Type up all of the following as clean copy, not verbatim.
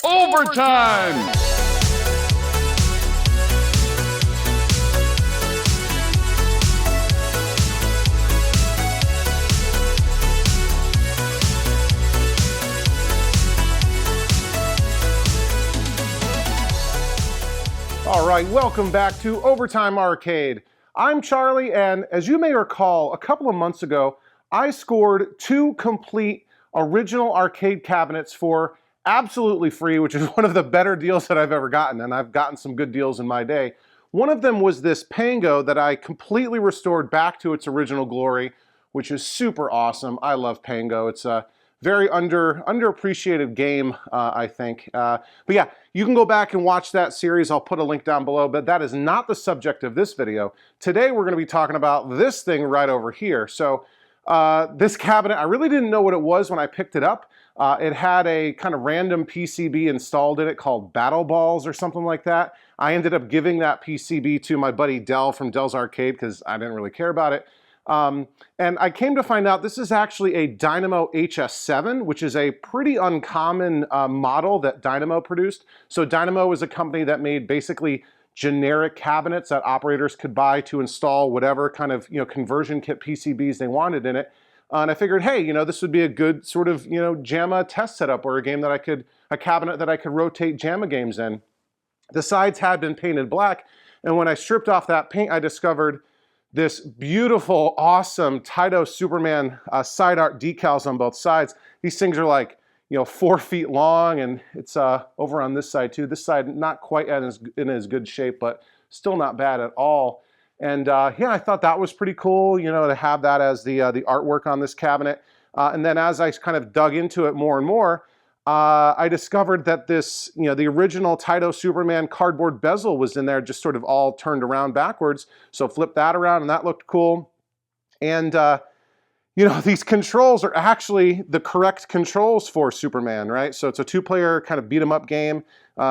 Overtime! All right, welcome back to Overtime Arcade. I'm Charlie, and as you may recall, a couple of months ago, I scored 2 complete original arcade cabinets for absolutely free, which is one of the better deals that I've ever gotten, and I've gotten some good deals in my day. One of them was this Pango that I completely restored back to its original glory, which is super awesome. I love Pango. It's a very underappreciated game, I think. But yeah, you can go back and watch that series. I'll put a link down below, but that is not the subject of this video. Today we're going to be talking about this thing right over here. So this cabinet, I really didn't know what it was when I picked it up. It had a kind of random PCB installed in it called Battle Balls or something like that. I ended up giving that PCB to my buddy Dell from Dell's Arcade because I didn't really care about it. And I came to find out this is actually a Dynamo HS-7, which is a pretty uncommon model that Dynamo produced. So Dynamo is a company that made basically generic cabinets that operators could buy to install whatever kind of conversion kit PCBs they wanted in it. And I figured, hey, this would be a good sort of JAMA test setup or a cabinet that I could rotate JAMA games in. The sides had been painted black, and when I stripped off that paint, I discovered this beautiful, awesome Taito Superman side art decals on both sides. These things are like 4 feet long, and it's over on this side too. This side not quite in as good shape, but still not bad at all. And yeah, I thought that was pretty cool, to have that as the artwork on this cabinet. And then as I kind of dug into it more and more, I discovered that this, the original Taito Superman cardboard bezel was in there, just sort of all turned around backwards. So flip that around, and that looked cool. And these controls are actually the correct controls for Superman, right? So it's a 2-player kind of beat 'em up game,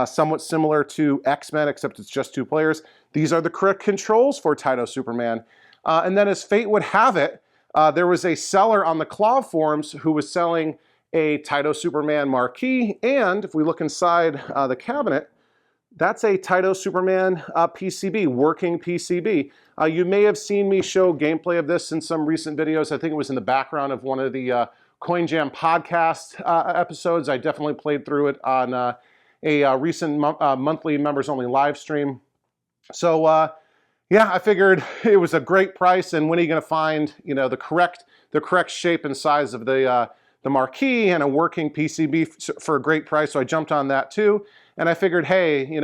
somewhat similar to X-Men, except it's just 2 players. These are the correct controls for Taito Superman. And then as fate would have it, there was a seller on the Claw forums who was selling a Taito Superman marquee, and if we look inside the cabinet, that's a Taito Superman PCB, working PCB. You may have seen me show gameplay of this in some recent videos. I think it was in the background of one of the Coin Jam podcast episodes. I definitely played through it on a recent monthly members only live stream. So yeah, I figured it was a great price, and when are you going to find the correct shape and size of the marquee and a working PCB for a great price? So I jumped on that too, and I figured, hey,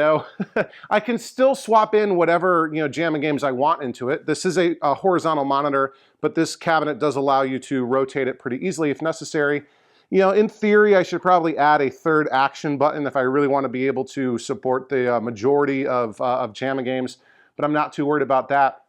I can still swap in whatever JAMA games I want into it. This is a horizontal monitor, but this cabinet does allow you to rotate it pretty easily if necessary. In theory, I should probably add a 3rd action button if I really want to be able to support the majority of JAMA games, but I'm not too worried about that.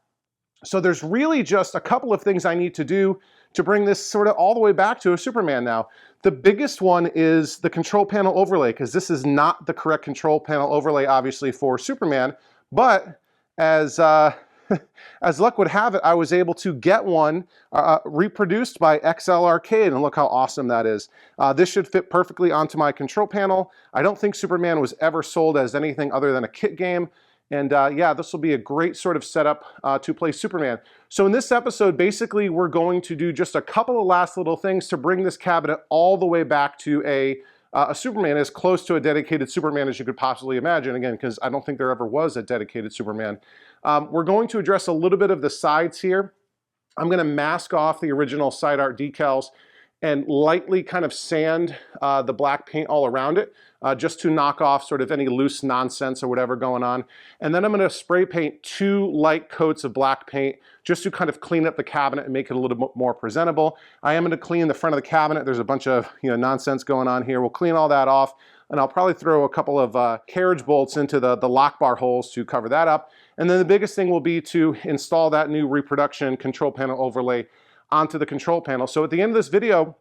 So there's really just a couple of things I need to do to bring this sort of all the way back to a Superman now. The biggest one is the control panel overlay, because this is not the correct control panel overlay, obviously, for Superman. But as luck would have it, I was able to get one reproduced by XL Arcade, and look how awesome that is. This should fit perfectly onto my control panel. I don't think Superman was ever sold as anything other than a kit game. And yeah, this will be a great sort of setup to play Superman. So in this episode, basically, we're going to do just a couple of last little things to bring this cabinet all the way back to a Superman, as close to a dedicated Superman as you could possibly imagine, again, because I don't think there ever was a dedicated Superman. We're going to address a little bit of the sides here. I'm going to mask off the original side art decals and lightly kind of sand the black paint all around it, just to knock off sort of any loose nonsense or whatever going on. And then I'm going to spray paint 2 light coats of black paint just to kind of clean up the cabinet and make it a little bit more presentable. I am going to clean the front of the cabinet. There's a bunch of nonsense going on here. We'll clean all that off, and I'll probably throw a couple of carriage bolts into the lock bar holes to cover that up. And then the biggest thing will be to install that new reproduction control panel overlay onto the control panel. So at the end of this video,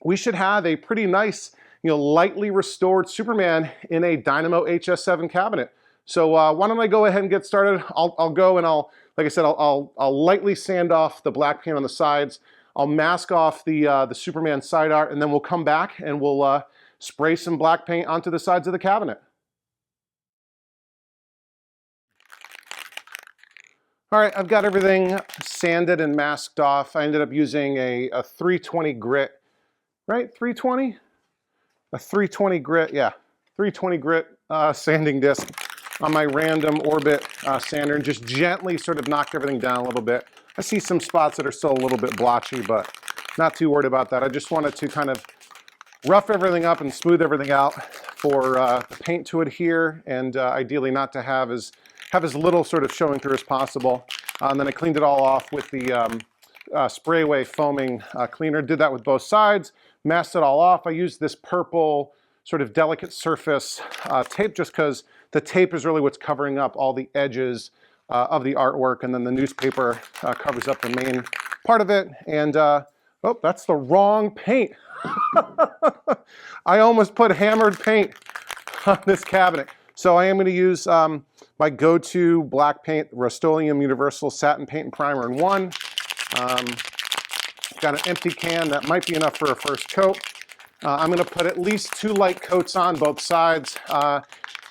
we should have a pretty nice, lightly restored Superman in a Dynamo HS-7 cabinet. So why don't I go ahead and get started? I'll go and like I said, I'll lightly sand off the black paint on the sides. I'll mask off the Superman side art, and then we'll come back and we'll spray some black paint onto the sides of the cabinet. All right, I've got everything sanded and masked off. I ended up using a 320 grit, right? 320? A 320 grit, yeah. 320 grit sanding disc on my random orbit sander, and just gently sort of knocked everything down a little bit. I see some spots that are still a little bit blotchy, but not too worried about that. I just wanted to kind of rough everything up and smooth everything out for the paint to adhere, and ideally not to have as little sort of showing through as possible. And then I cleaned it all off with the spray away foaming cleaner. Did that with both sides, masked it all off. I used this purple sort of delicate surface tape just because the tape is really what's covering up all the edges of the artwork, and then the newspaper covers up the main part of it. And oh, that's the wrong paint. I almost put hammered paint on this cabinet. So I am going to use my go-to black paint, Rust-Oleum Universal Satin Paint and Primer in 1. Got an empty can that might be enough for a first coat. I'm going to put at least 2 light coats on both sides.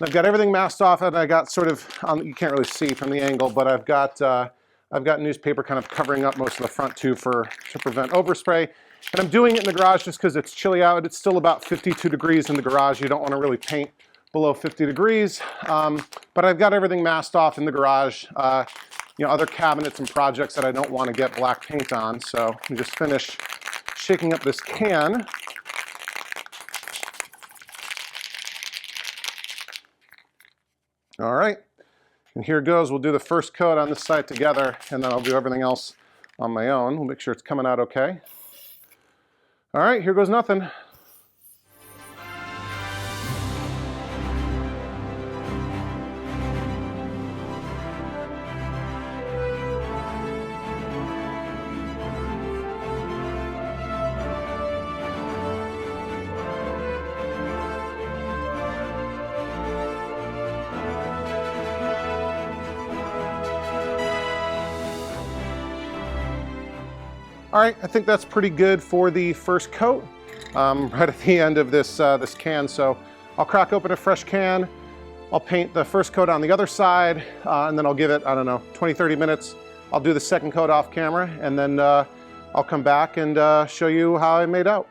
I've got everything masked off, and I got sort of, you can't really see from the angle, but I've got newspaper kind of covering up most of the front too to prevent overspray. And I'm doing it in the garage just because it's chilly out. It's still about 52 degrees in the garage. You don't want to really paint below 50 degrees. But I've got everything masked off in the garage. You know, other cabinets and projects that I don't want to get black paint on. So let me just finish shaking up this can. All right, and here goes. We'll do the first coat on this side together, and then I'll do everything else on my own. We'll make sure it's coming out okay. All right, here goes nothing. All right, I think that's pretty good for the first coat. Right at the end of this this can, so I'll crack open a fresh can. I'll paint the first coat on the other side, and then I'll give it, I don't know, 20-30 minutes. I'll do the second coat off camera, and then I'll come back and show you how I made out.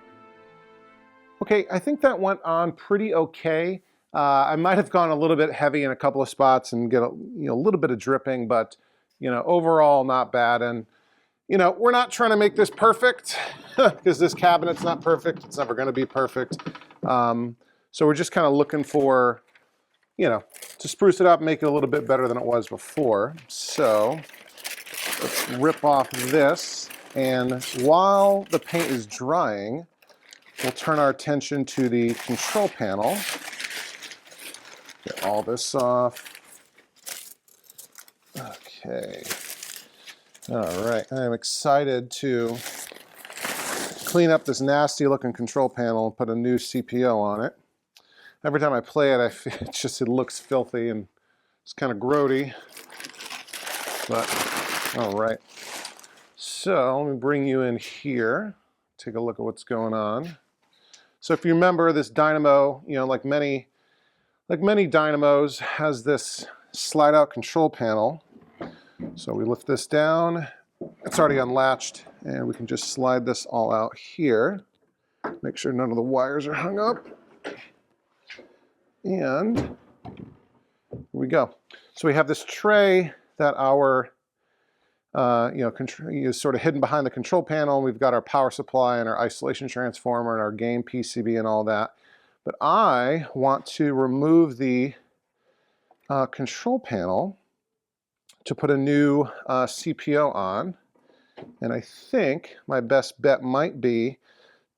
Okay, I think that went on pretty okay. I might have gone a little bit heavy in a couple of spots and get a little bit of dripping, but overall not bad. And we're not trying to make this perfect because this cabinet's not perfect. It's never going to be perfect. So we're just kind of looking for, to spruce it up, make it a little bit better than it was before. So let's rip off this. And while the paint is drying, we'll turn our attention to the control panel. Get all this off. Okay. All right, I'm excited to clean up this nasty looking control panel and put a new CPO on it. Every time I play it, I feel it looks filthy and it's kind of grody. But, all right. So let me bring you in here, take a look at what's going on. So if you remember, this Dynamo, like many Dynamos, has this slide out control panel. So we lift this down, it's already unlatched, and we can just slide this all out here. Make sure none of the wires are hung up. And here we go. So we have this tray that our, is sort of hidden behind the control panel. We've got our power supply and our isolation transformer and our game PCB and all that. But I want to remove the control panel to put a new CPO on, and I think my best bet might be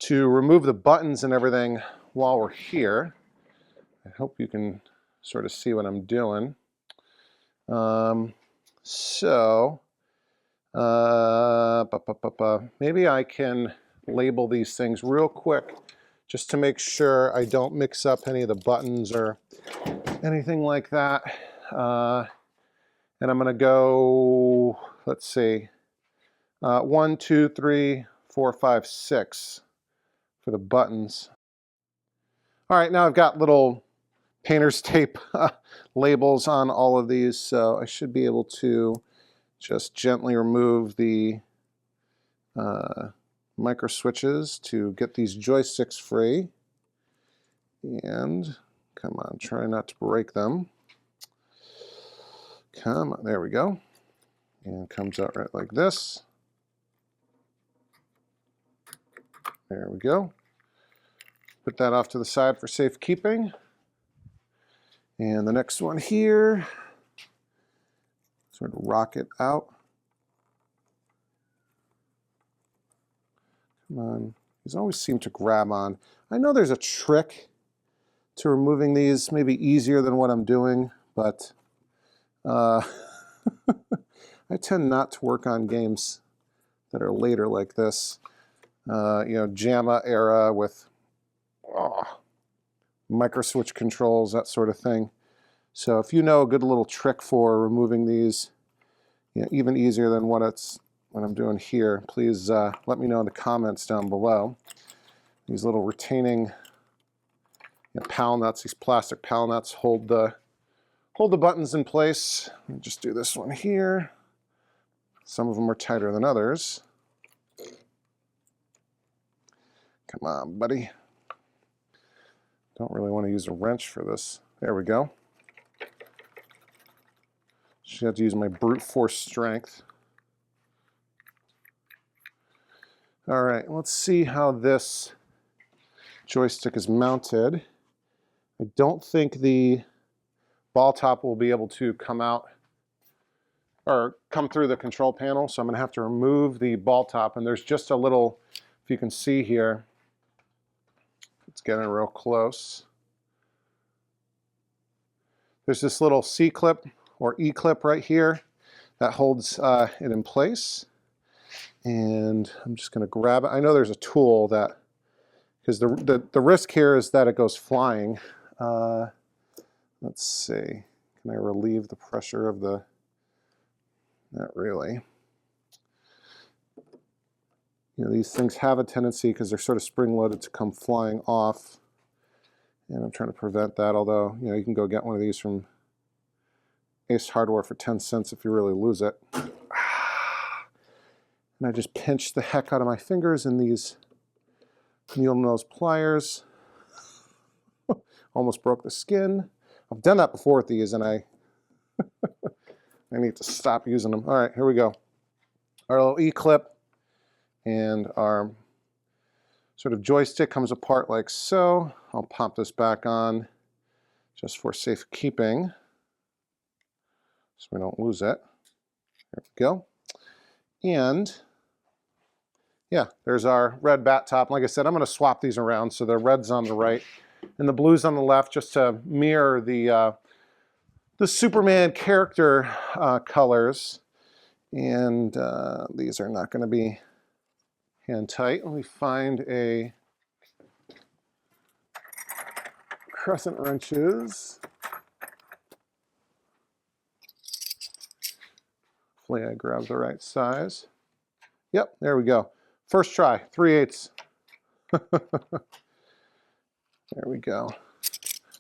to remove the buttons and everything while we're here. I hope you can sort of see what I'm doing. Maybe I can label these things real quick just to make sure I don't mix up any of the buttons or anything like that. And I'm going to go, let's see, 1, 2, 3, 4, 5, 6 for the buttons. All right, now I've got little painter's tape labels on all of these, so I should be able to just gently remove the micro switches to get these joysticks free. And come on, try not to break them. Come on, there we go. And it comes out right like this. There we go. Put that off to the side for safekeeping. And the next one here, sort of rock it out. Come on, these always seem to grab on. I know there's a trick to removing these, maybe easier than what I'm doing, but I tend not to work on games that are later like this. You know, JAMA era with micro switch controls, that sort of thing. So if you know a good little trick for removing these, you know, even easier than what I'm doing here, please let me know in the comments down below. These little retaining pal nuts, these plastic pal nuts hold the buttons in place. Let me just do this one here. Some of them are tighter than others. Come on, buddy. Don't really want to use a wrench for this. There we go. Just have to use my brute force strength. All right, let's see how this joystick is mounted. I don't think the ball top will be able to come out or come through the control panel, so I'm going to have to remove the ball top. And there's just a little, if you can see here, it's getting real close. There's this little C-clip or E-clip right here that holds it in place. And I'm just going to grab it. I know there's a tool that, because the risk here is that it goes flying. Let's see, can I relieve the pressure of the, not really. You know, these things have a tendency, because they're sort of spring-loaded, to come flying off. And I'm trying to prevent that, although, you know, you can go get one of these from Ace Hardware for 10 cents if you really lose it. And I just pinched the heck out of my fingers in these needle nose pliers. Almost broke the skin. I've done that before with these, and I need to stop using them. All right, here we go. Our little E-clip and our sort of joystick comes apart like so. I'll pop this back on just for safekeeping so we don't lose it. There we go. And yeah, there's our red bat top. Like I said, I'm going to swap these around so the red's on the right and the blue's on the left, just to mirror the Superman character colors. And these are not going to be hand tight. Let me find a crescent wrenches. Hopefully I grabbed the right size. Yep, there we go. First try, 3/8. There we go.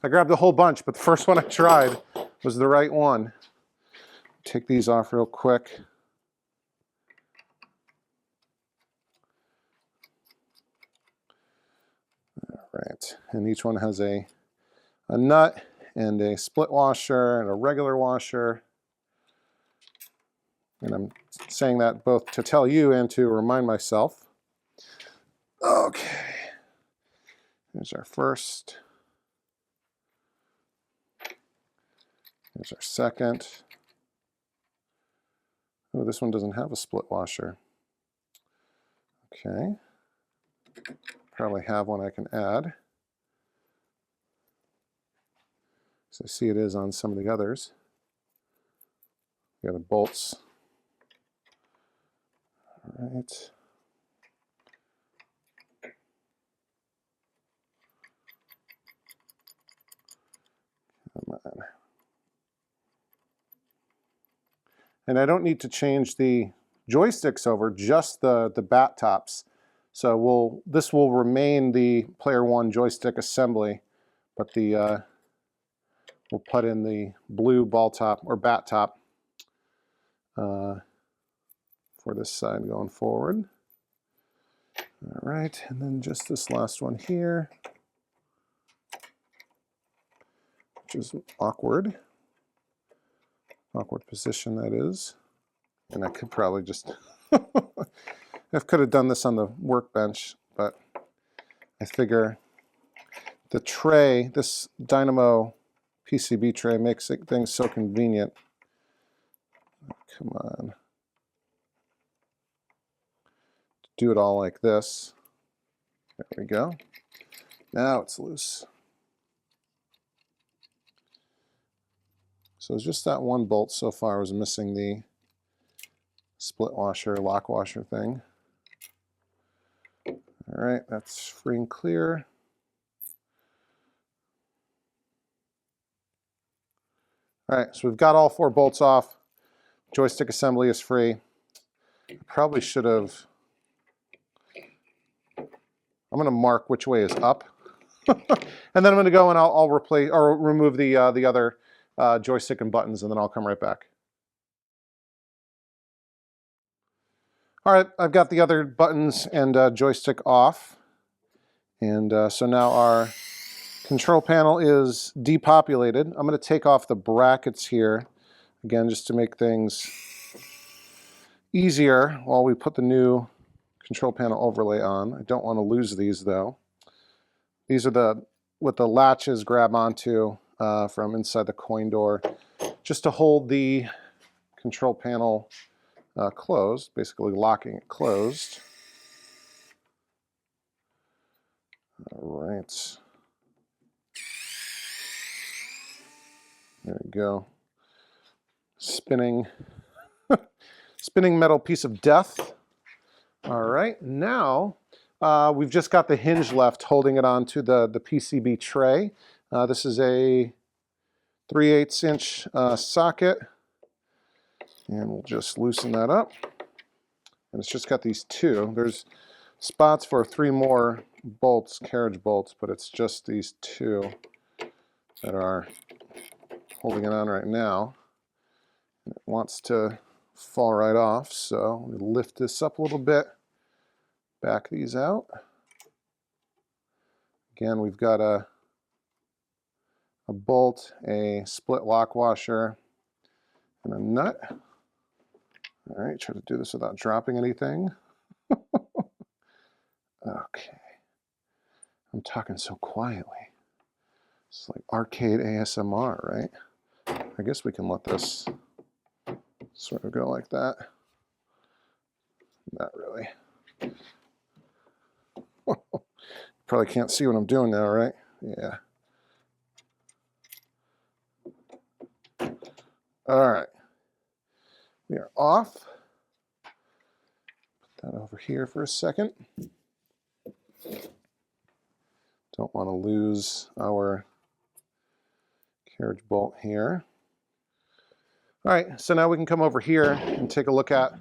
I grabbed a whole bunch, but the first one I tried was the right one. Take these off real quick. All right, and each one has a nut and a split washer and a regular washer. And I'm saying that both to tell you and to remind myself. Okay, here's our first. Here's our second. Oh, this one doesn't have a split washer. Okay, probably have one I can add. So I see it is on some of the others. The other bolts. All right. Come on. And I don't need to change the joysticks over, just the bat tops. So this will remain the Player 1 joystick assembly. but the we'll put in the blue ball top or bat top for this side going forward. All right, and then just this last one here, which is awkward position that is. And I could probably just, I could have done this on the workbench, but I figure the tray, this Dynamo PCB tray makes things so convenient. Come on. Do it all like this. There we go. Now it's loose. So it's just that one bolt so far was missing the split washer, lock washer thing. All right, that's free and clear. All right, so we've got all 4 bolts off. Joystick assembly is free. I probably should have, I'm going to mark which way is up, and then I'm going to go and I'll replace or remove the other joystick and buttons, and then I'll come right back. All right, I've got the other buttons and joystick off, and so now our control panel is depopulated. I'm going to take off the brackets here, again, just to make things easier while we put the new control panel overlay on. I don't want to lose these though. These are what the latches grab onto from inside the coin door, just to hold the control panel closed, basically locking it closed. All right. There we go. Spinning metal piece of death. All right, now we've just got the hinge left holding it onto the PCB tray. This is a 3/8 inch socket, and we'll just loosen that up. And it's just got these 2. There's spots for 3 more bolts, carriage bolts, but it's just these 2 that are holding it on right now. And it wants to fall right off, so we lift this up a little bit, back these out. Again, we've got a bolt, a split lock washer, and a nut. All right, try to do this without dropping anything. Okay. I'm talking so quietly. It's like arcade ASMR, right? I guess we can let this sort of go like that. Not really. Probably can't see what I'm doing now, right? Yeah. All right. We are off. Put that over here for a second. Don't want to lose our carriage bolt here. All right, so now we can come over here and take a look at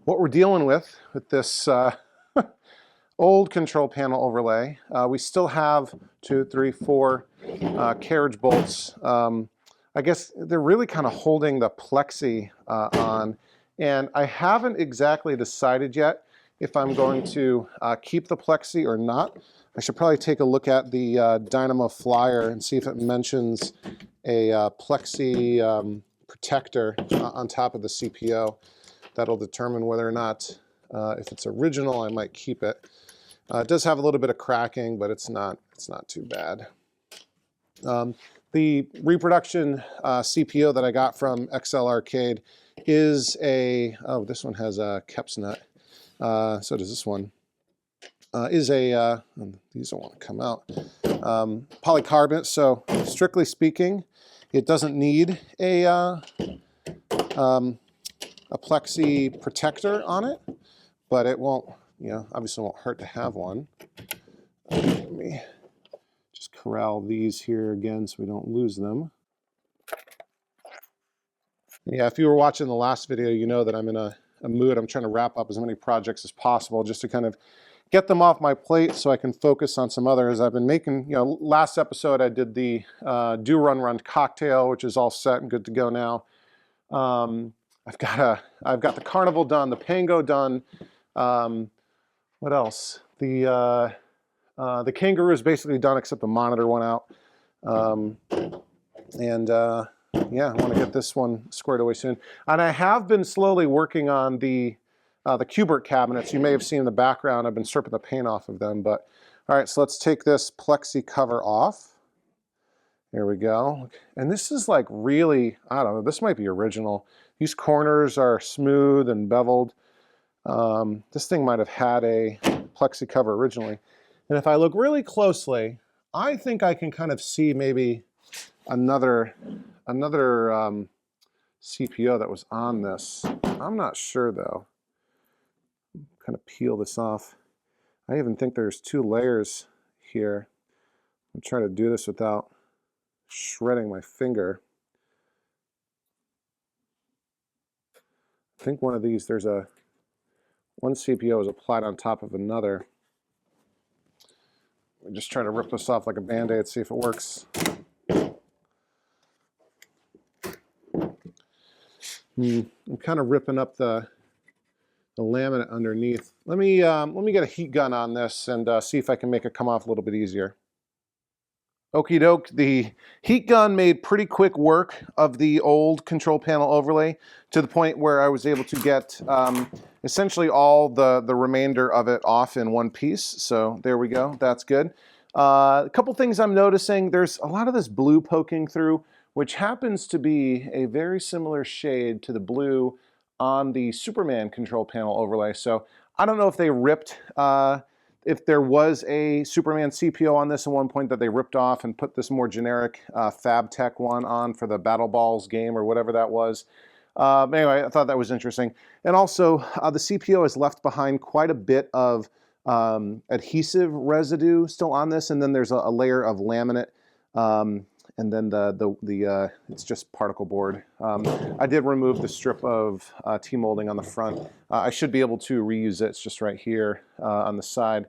what we're dealing with this old control panel overlay. We still have 2, 3, 4 carriage bolts. I guess they're really kind of holding the plexi on, and I haven't exactly decided yet if I'm going to keep the plexi or not. I should probably take a look at the Dynamo flyer and see if it mentions a plexi protector on top of the CPO. That'll determine whether or not, if it's original, I might keep it. It does have a little bit of cracking, but it's not too bad. The reproduction CPO that I got from XL Arcade is a, oh, this one has a Keps nut. So does this one. Is a, these don't want to come out, polycarbonate. So strictly speaking, it doesn't need a plexi protector on it, but it won't, you know, obviously won't hurt to have one. Let me just corral these here again so we don't lose them. Yeah, if you were watching the last video, you know that I'm in a mood. I'm trying to wrap up as many projects as possible just to kind of get them off my plate so I can focus on some others. I've been making, you know, last episode I did the Do Run Run cocktail, which is all set and good to go now. I've got the carnival done, the pango done. What else? The kangaroo is basically done except the monitor went out. Yeah, I want to get this one squared away soon. And I have been slowly working on the Q*bert cabinets. You may have seen in the background, I've been stripping the paint off of them. But all right, so let's take this plexi cover off. There we go. And this is like really, I don't know, this might be original. These corners are smooth and beveled. This thing might have had a plexi cover originally. And if I look really closely, I think I can kind of see maybe another CPO that was on this. I'm not sure though. Kind of peel this off. I even think there's 2 layers here. I'm trying to do this without shredding my finger. I think one of these, there's one CPO is applied on top of another. I'm just trying to rip this off like a Band-Aid, see if it works. I'm kind of ripping up the laminate underneath. Let me get a heat gun on this and see if I can make it come off a little bit easier. Okie doke, the heat gun made pretty quick work of the old control panel overlay to the point where I was able to get essentially all the remainder of it off in one piece. So there we go, that's good. A couple things I'm noticing, there's a lot of this blue poking through, which happens to be a very similar shade to the blue on the Superman control panel overlay. So I don't know if they ripped, if there was a Superman CPO on this at one point that they ripped off and put this more generic FabTech one on for the Battle Balls game or whatever that was. Anyway, I thought that was interesting. And also, the CPO has left behind quite a bit of adhesive residue still on this, and then there's a layer of laminate. And then it's just particle board. I did remove the strip of T-molding on the front. I should be able to reuse it. It's just right here on the side.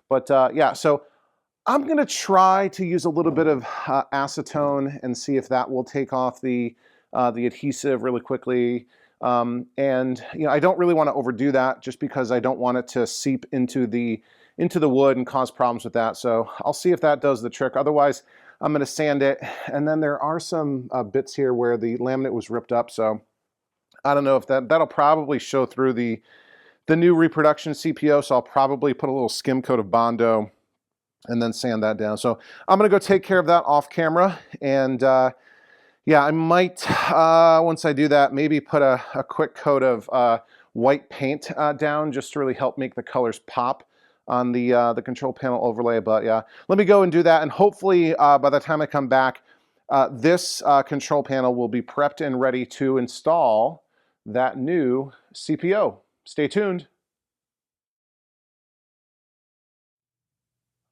But yeah, so I'm gonna try to use a little bit of acetone and see if that will take off the adhesive really quickly. And you know, I don't really want to overdo that just because I don't want it to seep into the wood and cause problems with that. So I'll see if that does the trick. Otherwise, I'm going to sand it, and then there are some bits here where the laminate was ripped up, so I don't know if that'll probably show through the new reproduction CPO, so I'll probably put a little skim coat of Bondo and then sand that down. So I'm going to go take care of that off camera, and yeah, I might, once I do that, maybe put a quick coat of white paint down just to really help make the colors pop on the control panel overlay. But yeah, let me go and do that, and hopefully by the time I come back, this control panel will be prepped and ready to install that new CPO. Stay tuned.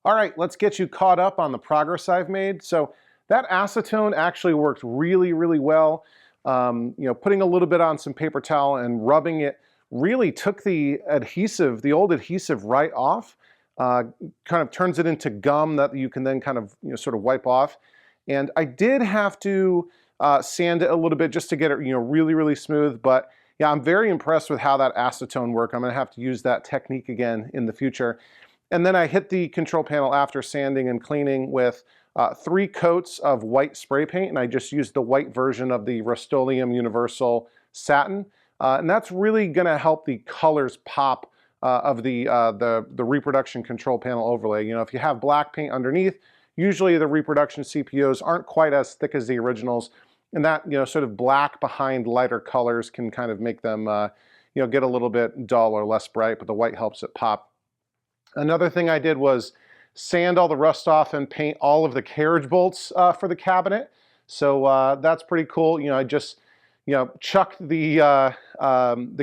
All right, let's get you caught up on the progress I've made. So that acetone actually worked really, really well. You know, putting a little bit on some paper towel and rubbing it really took the adhesive, the old adhesive right off, kind of turns it into gum that you can then kind of, you know, sort of wipe off. And I did have to sand it a little bit just to get it, you know, really, really smooth. But yeah, I'm very impressed with how that acetone worked. I'm gonna have to use that technique again in the future. And then I hit the control panel after sanding and cleaning with 3 coats of white spray paint, and I just used the white version of the Rust-Oleum Universal Satin. And that's really going to help the colors pop of the reproduction control panel overlay. You know, if you have black paint underneath, usually the reproduction CPOs aren't quite as thick as the originals, and that, you know, sort of black behind lighter colors can kind of make them, you know, get a little bit dull or less bright, but the white helps it pop. Another thing I did was sand all the rust off and paint all of the carriage bolts for the cabinet. So that's pretty cool. You know, I just, you know, chucked the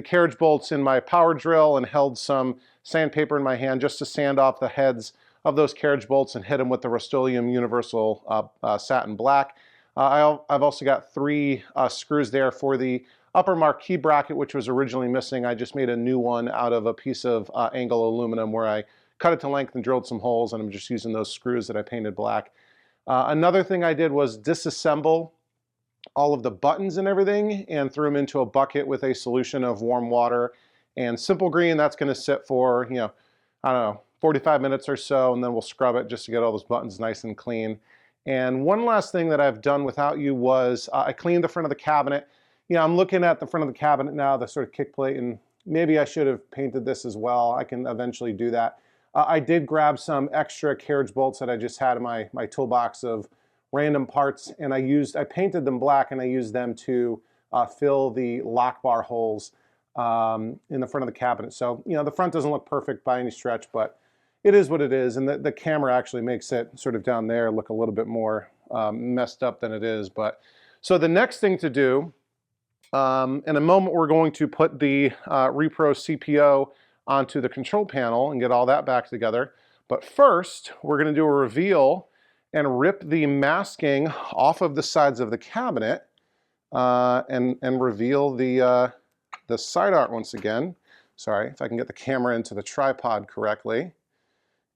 carriage bolts in my power drill and held some sandpaper in my hand just to sand off the heads of those carriage bolts and hit them with the Rust-Oleum Universal Satin Black. I've also got 3 screws there for the upper marquee bracket, which was originally missing. I just made a new one out of a piece of angle aluminum where I cut it to length and drilled some holes, and I'm just using those screws that I painted black. Another thing I did was disassemble all of the buttons and everything and threw them into a bucket with a solution of warm water and simple green. That's going to sit for, I don't know, 45 minutes or so, and then we'll scrub it just to get all those buttons nice and clean. And one last thing that I've done without you was I cleaned the front of the cabinet. I'm looking at the front of the cabinet now, the sort of kick plate, and maybe I should have painted this as well. I can eventually do that. I did grab some extra carriage bolts that I just had in my toolbox of random parts, and I painted them black, and I used them to fill the lock bar holes in the front of the cabinet. So, the front doesn't look perfect by any stretch, but it is what it is, and the camera actually makes it sort of down there look a little bit more messed up than it is. But so the next thing to do, in a moment we're going to put the Repro CPO onto the control panel and get all that back together. But first, we're going to do a reveal and rip the masking off of the sides of the cabinet and reveal the side art once again. Sorry, if I can get the camera into the tripod correctly.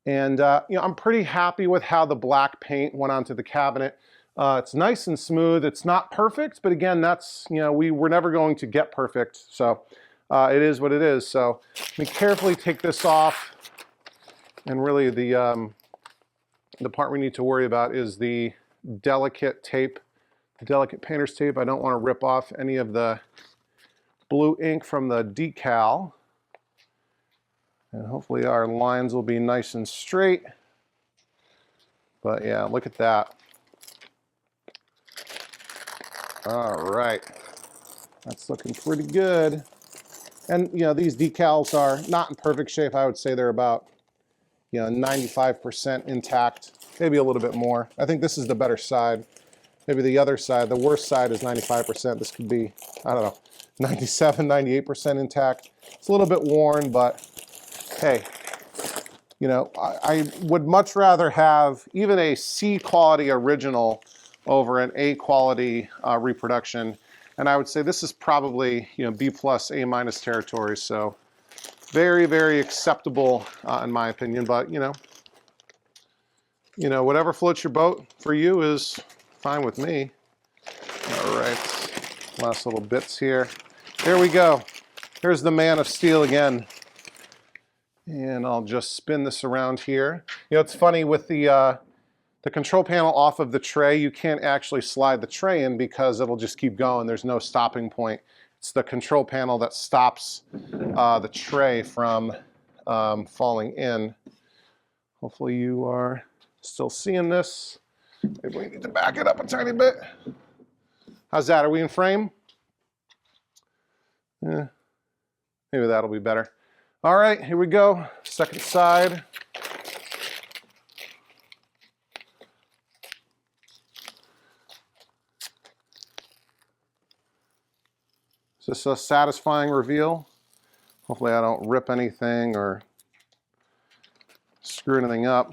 And I'm pretty happy with how the black paint went onto the cabinet. It's nice and smooth. It's not perfect, but again, that's, we're never going to get perfect. So it is what it is. So let me carefully take this off. And really the part we need to worry about is the delicate tape, the delicate painter's tape. I don't want to rip off any of the blue ink from the decal. And hopefully our lines will be nice and straight. But yeah, look at that. All right, that's looking pretty good. And these decals are not in perfect shape. I would say they're about 95% intact, maybe a little bit more. I think this is the better side. Maybe the other side, the worst side, is 95%. This could be, I don't know, 97, 98% intact. It's a little bit worn, but hey, I would much rather have even a C quality original over an A quality reproduction. And I would say this is probably B plus, A minus territory. So very, very acceptable in my opinion. But whatever floats your boat for you is fine with me. All right, last little bits here. There we go. Here's the Man of Steel again. And I'll just spin this around here. It's funny with the control panel off of the tray, you can't actually slide the tray in because it'll just keep going. There's no stopping point. It's the control panel that stops the tray from falling in. Hopefully you are still seeing this. Maybe we need to back it up a tiny bit. How's that? Are we in frame? Yeah, maybe that'll be better. All right, here we go. Second side. Is this a satisfying reveal? Hopefully I don't rip anything or screw anything up.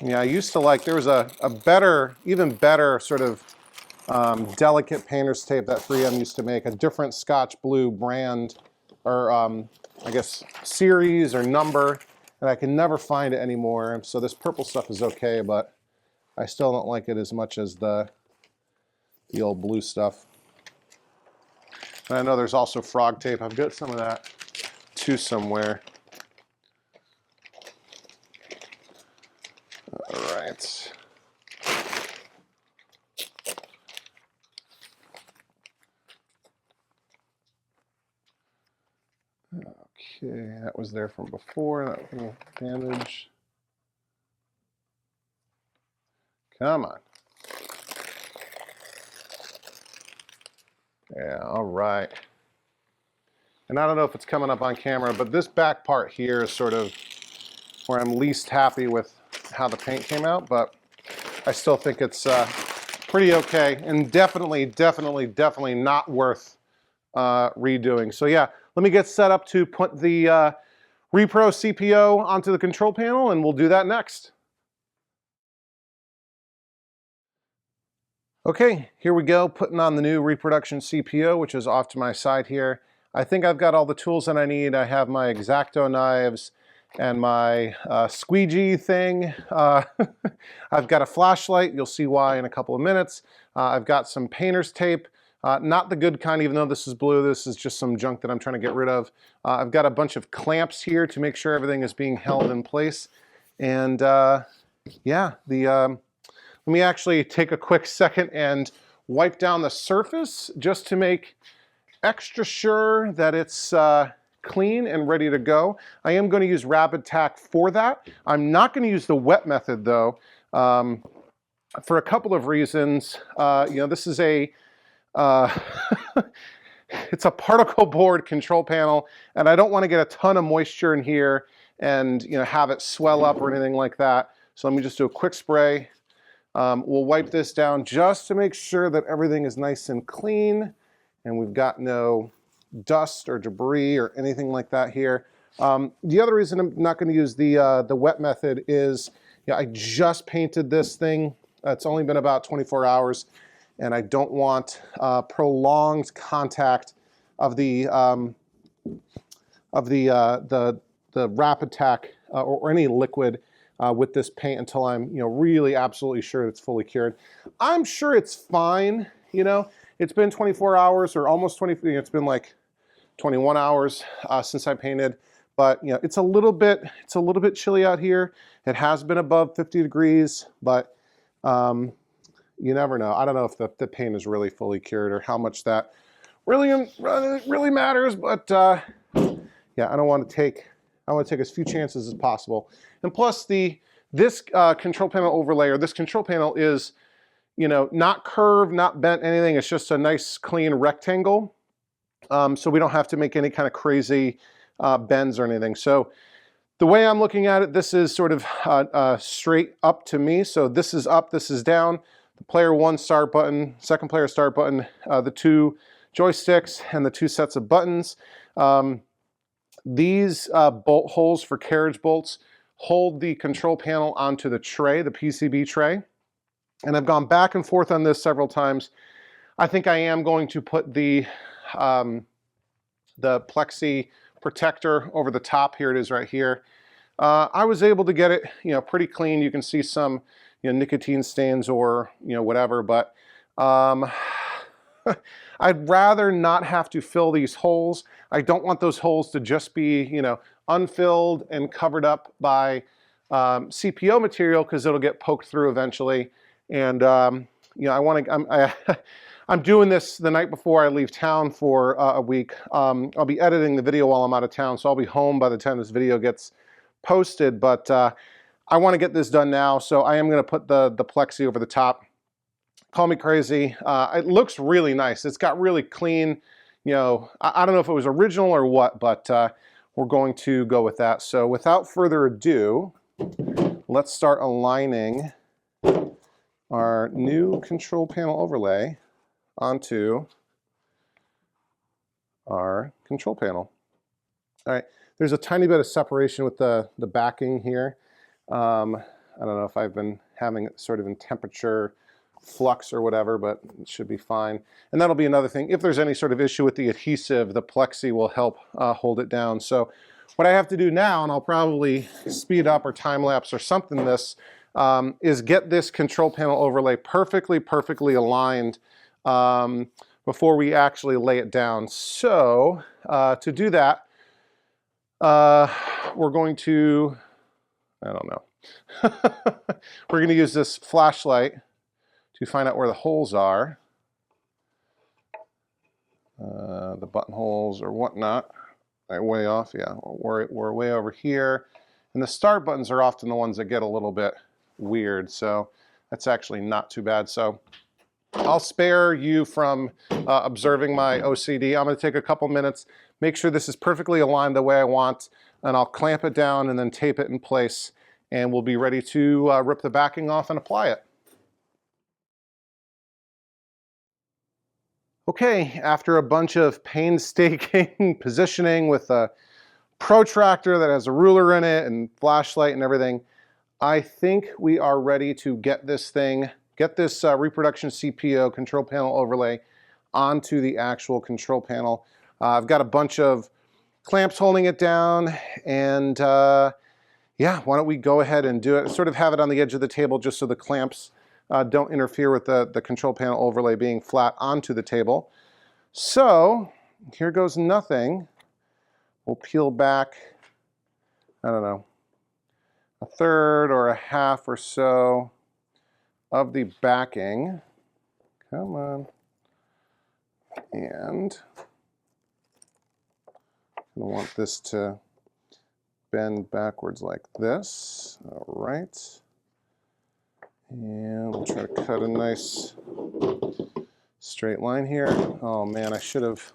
Yeah, I used to like, there was a better, even better sort of delicate painter's tape that 3M used to make, a different Scotch Blue brand, or I guess series or number, and I can never find it anymore. So this purple stuff is okay, but I still don't like it as much as the old blue stuff. And I know there's also frog tape. I've got some of that too somewhere. All right. Okay, that was there from before. That little damage. Come on. Yeah, all right. And I don't know if it's coming up on camera, but this back part here is sort of where I'm least happy with how the paint came out, but I still think it's pretty okay, and definitely not worth redoing. So yeah, let me get set up to put the Repro CPO onto the control panel, and we'll do that next. Okay, here we go, putting on the new reproduction CPO, which is off to my side here. I think I've got all the tools that I need. I have my X-Acto knives, and my squeegee thing. I've got a flashlight. You'll see why in a couple of minutes. I've got some painter's tape. Not the good kind, even though this is blue. This is just some junk that I'm trying to get rid of. I've got a bunch of clamps here to make sure everything is being held in place. And yeah, let me actually take a quick second and wipe down the surface just to make extra sure that it's clean and ready to go. I am going to use Rapid Tack for that. I'm not going to use the wet method though, for a couple of reasons. You know, this is a it's a particle board control panel, and I don't want to get a ton of moisture in here and, you know, have it swell up or anything like that. So let me just do a quick spray. We'll wipe this down just to make sure that everything is nice and clean and we've got no dust or debris or anything like that here. The other reason I'm not going to use the wet method is, you know, I just painted this thing. It's only been about 24 hours, and I don't want prolonged contact of the Rapid Tack or any liquid with this paint until I'm, you know, really absolutely sure it's fully cured. I'm sure it's fine. You know, it's been 24 hours or almost 20. It's been like 21 hours since I painted, but you know, it's a little bit chilly out here. It has been above 50 degrees, but you never know. I don't know if the paint is really fully cured or how much that really matters, but yeah, I want to take as few chances as possible. And plus this control panel overlay, or this control panel, is, you know, not curved, not bent, anything. It's just a nice clean rectangle. So we don't have to make any kind of crazy bends or anything. So the way I'm looking at it, this is sort of straight up to me. So this is up, this is down. The player 1 start button, second player start button, the 2 joysticks, and the 2 sets of buttons. These bolt holes for carriage bolts hold the control panel onto the tray, the PCB tray. And I've gone back and forth on this several times. I think I am going to put the plexi protector over the top. Here it is right here. I was able to get it, you know, pretty clean. You can see some, you know, nicotine stains or, you know, whatever, but I'd rather not have to fill these holes. I don't want those holes to just be, you know, unfilled and covered up by CPO material, because it'll get poked through eventually. And you know, I'm doing this the night before I leave town for a week. I'll be editing the video while I'm out of town, so I'll be home by the time this video gets posted. But I want to get this done now, so I am going to put the plexi over the top. Call me crazy. It looks really nice. It's got really clean, you know, I don't know if it was original or what, but we're going to go with that. So without further ado, let's start aligning our new control panel overlay onto our control panel. All right, there's a tiny bit of separation with the backing here. I don't know if I've been having it sort of in temperature flux or whatever, but it should be fine. And that'll be another thing. If there's any sort of issue with the adhesive, the plexi will help hold it down. So what I have to do now, and I'll probably speed up or time lapse or something this, is get this control panel overlay perfectly aligned before we actually lay it down. So to do that, we're going to, I don't know, we're going to use this flashlight to find out where the holes are, the buttonholes or whatnot. Right, way off, yeah, we're way over here. And the start buttons are often the ones that get a little bit weird, so that's actually not too bad. So I'll spare you from observing my OCD. I'm going to take a couple minutes, make sure this is perfectly aligned the way I want, and I'll clamp it down and then tape it in place, and we'll be ready to rip the backing off and apply it. Okay, after a bunch of painstaking positioning with a protractor that has a ruler in it and flashlight and everything, I think we are ready to get this reproduction CPO control panel overlay onto the actual control panel. I've got a bunch of clamps holding it down, and yeah, why don't we go ahead and do it. Sort of have it on the edge of the table just so the clamps don't interfere with the control panel overlay being flat onto the table. So here goes nothing. We'll peel back, I don't know, a third or a half or so of the backing. Come on. And I want this to bend backwards like this. All right. And we'll try to cut a nice straight line here. Oh man, I should have,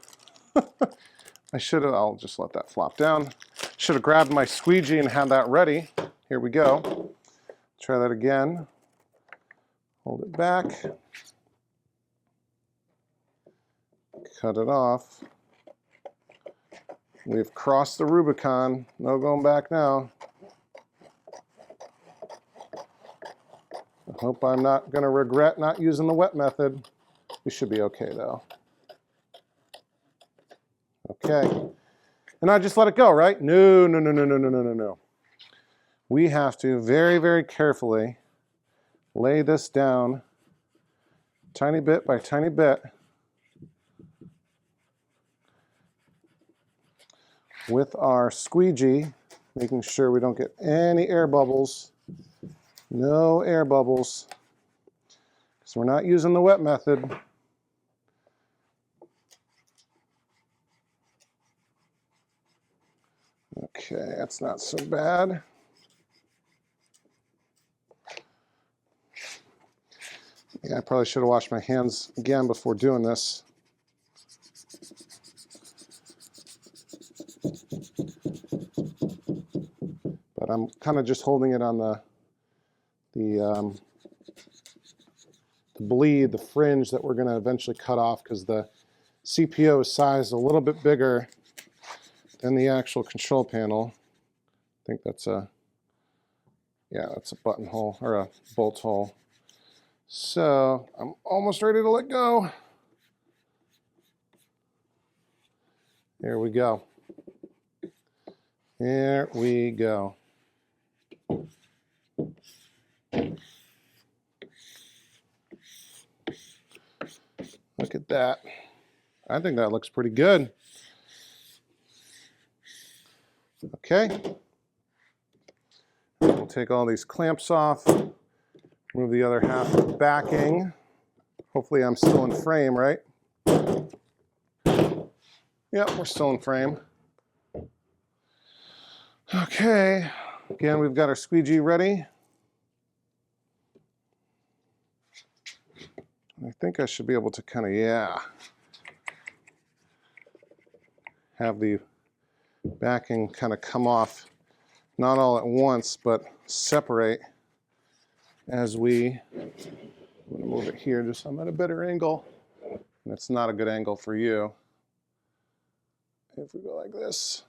I'll just let that flop down. Should have grabbed my squeegee and had that ready. Here we go. Try that again. Hold it back. Cut it off. We've crossed the Rubicon. No going back now. I hope I'm not going to regret not using the wet method. We should be okay though. Okay. And I just let it go, right? No, no, no, no, no, no, no, no, no. We have to very, very carefully lay this down tiny bit by tiny bit with our squeegee, making sure we don't get any air bubbles. No air bubbles, because we're not using the wet method. Okay, that's not so bad. Yeah, I probably should have washed my hands again before doing this. But I'm kind of just holding it on the bleed, the fringe that we're going to eventually cut off, because the CPO is sized a little bit bigger than the actual control panel. I think that's a, yeah, that's a buttonhole or a bolt hole. So I'm almost ready to let go. There we go. There we go. Look at that. I think that looks pretty good. Okay. We'll take all these clamps off, move the other half of the backing. Hopefully I'm still in frame, right? Yep, we're still in frame. Okay. Again, we've got our squeegee ready. I think I should be able to kind of, yeah, have the backing kind of come off, not all at once, but separate as we, I'm going to move it here just so I'm at a better angle. And it's not a good angle for you. If we go like this,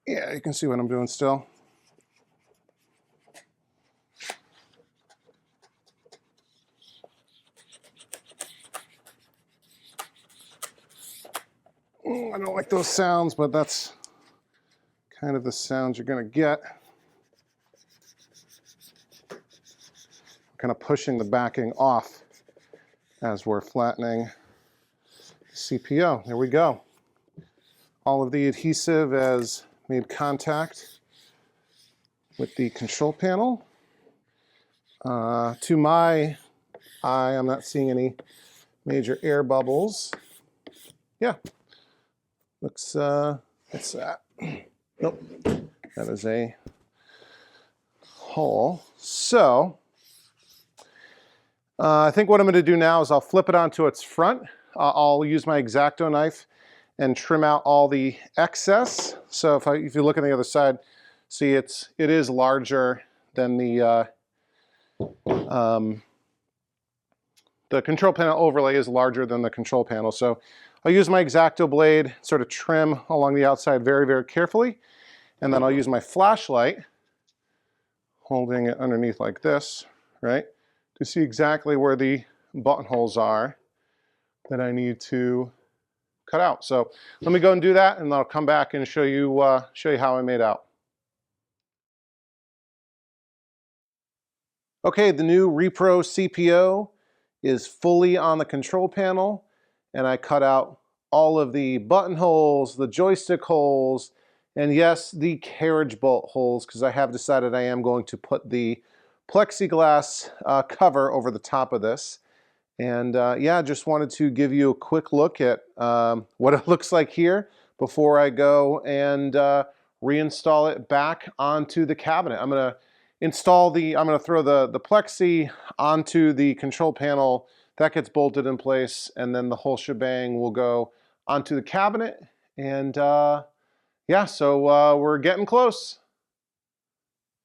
yeah, you can see what I'm doing still. I don't like those sounds, but that's kind of the sounds you're going to get. Kind of pushing the backing off as we're flattening the CPO. There we go. All of the adhesive has made contact with the control panel. To my eye, I'm not seeing any major air bubbles. Yeah, looks, what's that? Nope, that is a hole. So, I think what I'm going to do now is I'll flip it onto its front. I'll use my X-Acto knife and trim out all the excess. So if you look on the other side, see it is larger than the control panel overlay is larger than the control panel. So I'll use my X-Acto blade, sort of trim along the outside very, very carefully. And then I'll use my flashlight, holding it underneath like this, right? To see exactly where the buttonholes are that I need to cut out. So let me go and do that, and I'll come back and show you how I made out. Okay, the new Repro CPO is fully on the control panel, and I cut out all of the button holes, the joystick holes, and yes, the carriage bolt holes, because I have decided I am going to put the plexiglass cover over the top of this. And yeah, just wanted to give you a quick look at what it looks like here before I go and reinstall it back onto the cabinet. I'm going to throw the plexi onto the control panel. That gets bolted in place, and then the whole shebang will go onto the cabinet. And yeah, so we're getting close.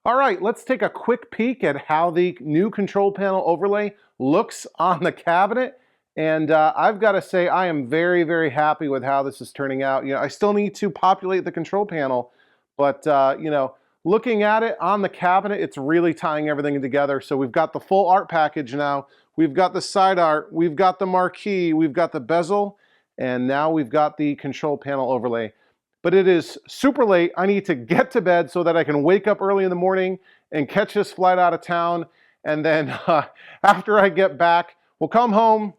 All right, let's take a quick peek at how the new control panel overlay looks on the cabinet. And I've got to say, I am very, very happy with how this is turning out. You know, I still need to populate the control panel, but you know, looking at it on the cabinet, it's really tying everything together. So we've got the full art package now. We've got the side art, we've got the marquee, we've got the bezel, and now we've got the control panel overlay. But it is super late. I need to get to bed so that I can wake up early in the morning and catch this flight out of town. And then after I get back, we'll come home.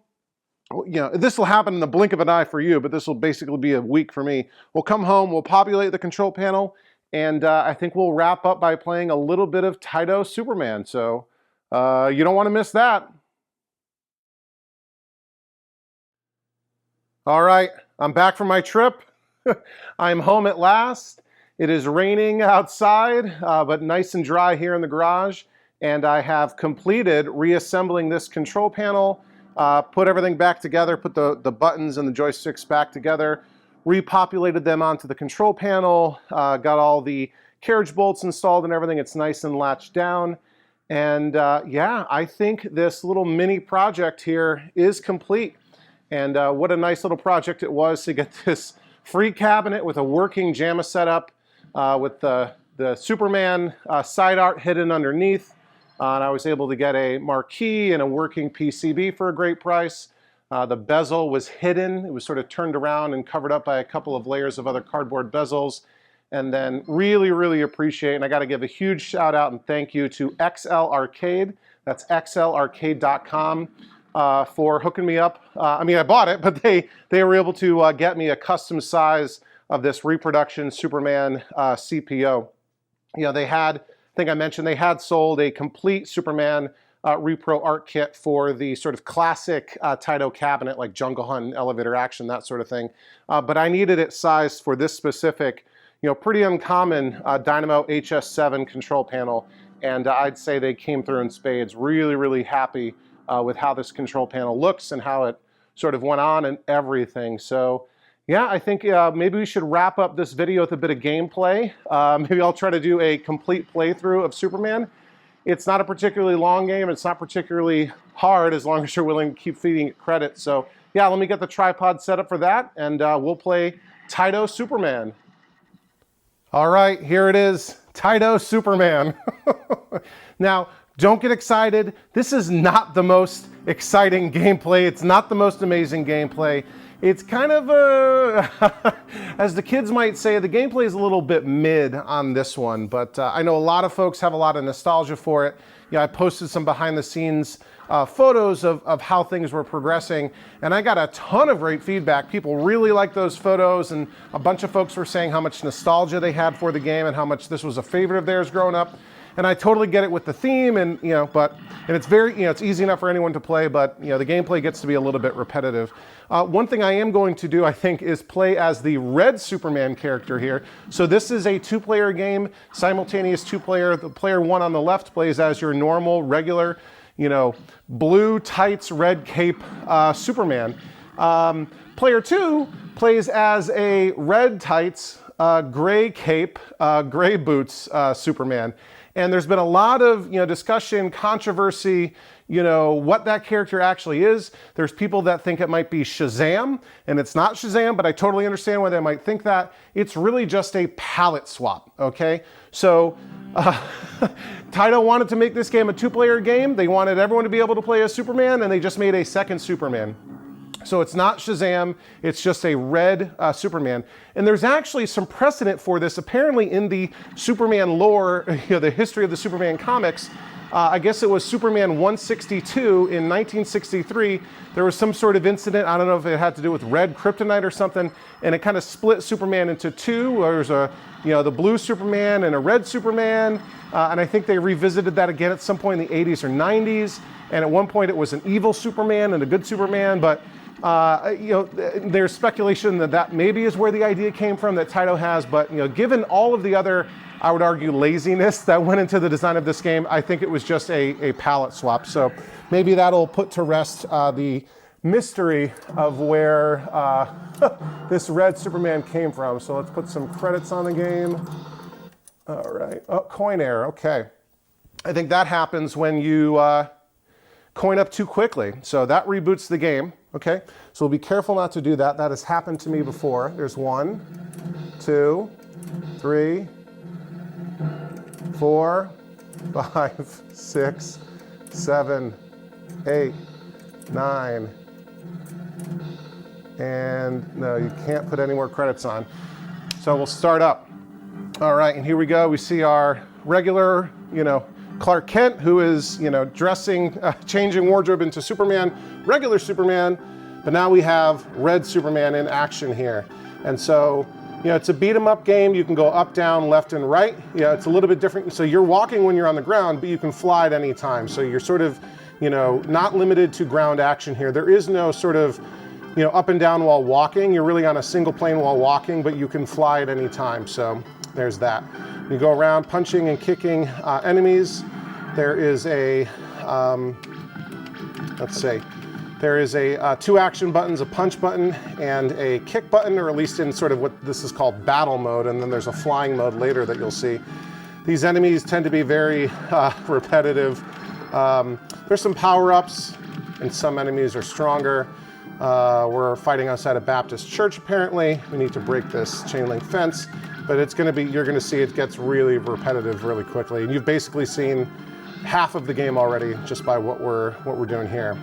You know, this will happen in the blink of an eye for you, but this will basically be a week for me. We'll come home, we'll populate the control panel, and I think we'll wrap up by playing a little bit of Taito Superman. So you don't want to miss that. All right, I'm back from my trip. I'm home at last. It is raining outside, but nice and dry here in the garage. And I have completed reassembling this control panel, put everything back together, put the buttons and the joysticks back together, repopulated them onto the control panel, got all the carriage bolts installed and everything. It's nice and latched down. And yeah, I think this little mini project here is complete. And what a nice little project it was to get this free cabinet with a working JAMA setup, with the Superman side art hidden underneath. And I was able to get a marquee and a working PCB for a great price. The bezel was hidden. It was sort of turned around and covered up by a couple of layers of other cardboard bezels. And then really, really appreciate, and I got to give a huge shout out and thank you to XL Arcade. That's xlarcade.com. For hooking me up. I mean, I bought it, but they were able to get me a custom size of this reproduction Superman CPO. You know, they had, I think I mentioned, they had sold a complete Superman repro art kit for the sort of classic Taito cabinet, like Jungle Hunt, Elevator Action, that sort of thing. But I needed it sized for this specific, you know, pretty uncommon Dynamo HS-7 control panel. And I'd say they came through in spades. Really, really happy with how this control panel looks and how it sort of went on and everything. So yeah, I think maybe we should wrap up this video with a bit of gameplay. Maybe I'll try to do a complete playthrough of Superman. It's not a particularly long game. It's not particularly hard as long as you're willing to keep feeding it credit. So yeah, let me get the tripod set up for that, and we'll play Taito Superman. All right, here it is, Taito Superman. Now, don't get excited. This is not the most exciting gameplay. It's not the most amazing gameplay. It's kind of a, as the kids might say, the gameplay is a little bit mid on this one, but I know a lot of folks have a lot of nostalgia for it. Yeah, I posted some behind the scenes photos of how things were progressing, and I got a ton of great feedback. People really liked those photos, and a bunch of folks were saying how much nostalgia they had for the game and how much this was a favorite of theirs growing up. And I totally get it with the theme, and you know, and it's very, you know, it's easy enough for anyone to play, but you know, the gameplay gets to be a little bit repetitive. One thing I am going to do, I think, is play as the red Superman character here. So this is a two-player game, simultaneous two-player. The player one on the left plays as your normal, regular, you know, blue tights, red cape Superman. Player two plays as a red tights, gray cape, gray boots Superman. And there's been a lot of, you know, discussion, controversy, you know, what that character actually is. There's people that think it might be Shazam, and it's not Shazam, but I totally understand why they might think that. It's really just a palette swap, okay? So Taito wanted to make this game a two-player game. They wanted everyone to be able to play as Superman, and they just made a second Superman. So it's not Shazam, it's just a red Superman. And there's actually some precedent for this. Apparently in the Superman lore, the history of the Superman comics, I guess it was Superman 162 in 1963. There was some sort of incident, I don't know if it had to do with red kryptonite or something, and it kind of split Superman into two. There's the blue Superman and a red Superman, and I think they revisited that again at some point in the 80s or 90s. And at one point it was an evil Superman and a good Superman, but there's speculation that maybe is where the idea came from that Taito has, but given all of the other, I would argue, laziness that went into the design of this game, I think it was just a palette swap. So maybe that'll put to rest the mystery of where this red Superman came from. So let's put some credits on the game. All right. Oh, coin error. Okay. I think that happens when you coin up too quickly. So that reboots the game. Okay. So we'll be careful not to do that. That has happened to me before. There's 1, 2, 3, 4, 5, 6, 7, 8, 9. And no, you can't put any more credits on. So we'll start up. All right, and here we go. We see our regular, Clark Kent, who is, dressing, changing wardrobe into Superman, regular Superman, but now we have red Superman in action here. And so, it's a beat 'em up game. You can go up, down, left, and right. It's a little bit different. So you're walking when you're on the ground, but you can fly at any time. So you're sort of, not limited to ground action here. There is no sort of, up and down while walking. You're really on a single plane while walking, but you can fly at any time. So there's that. You go around punching and kicking enemies. There is a, there is a 2 action buttons, a punch button and a kick button, or at least in sort of what this is called battle mode. And then there's a flying mode later that you'll see. These enemies tend to be very repetitive. There's some power-ups, and some enemies are stronger. We're fighting outside a Baptist church, apparently. We need to break this chain link fence, but it's going to be, you're going to see it gets really repetitive really quickly. And you've basically seen half of the game already just by what we're doing here.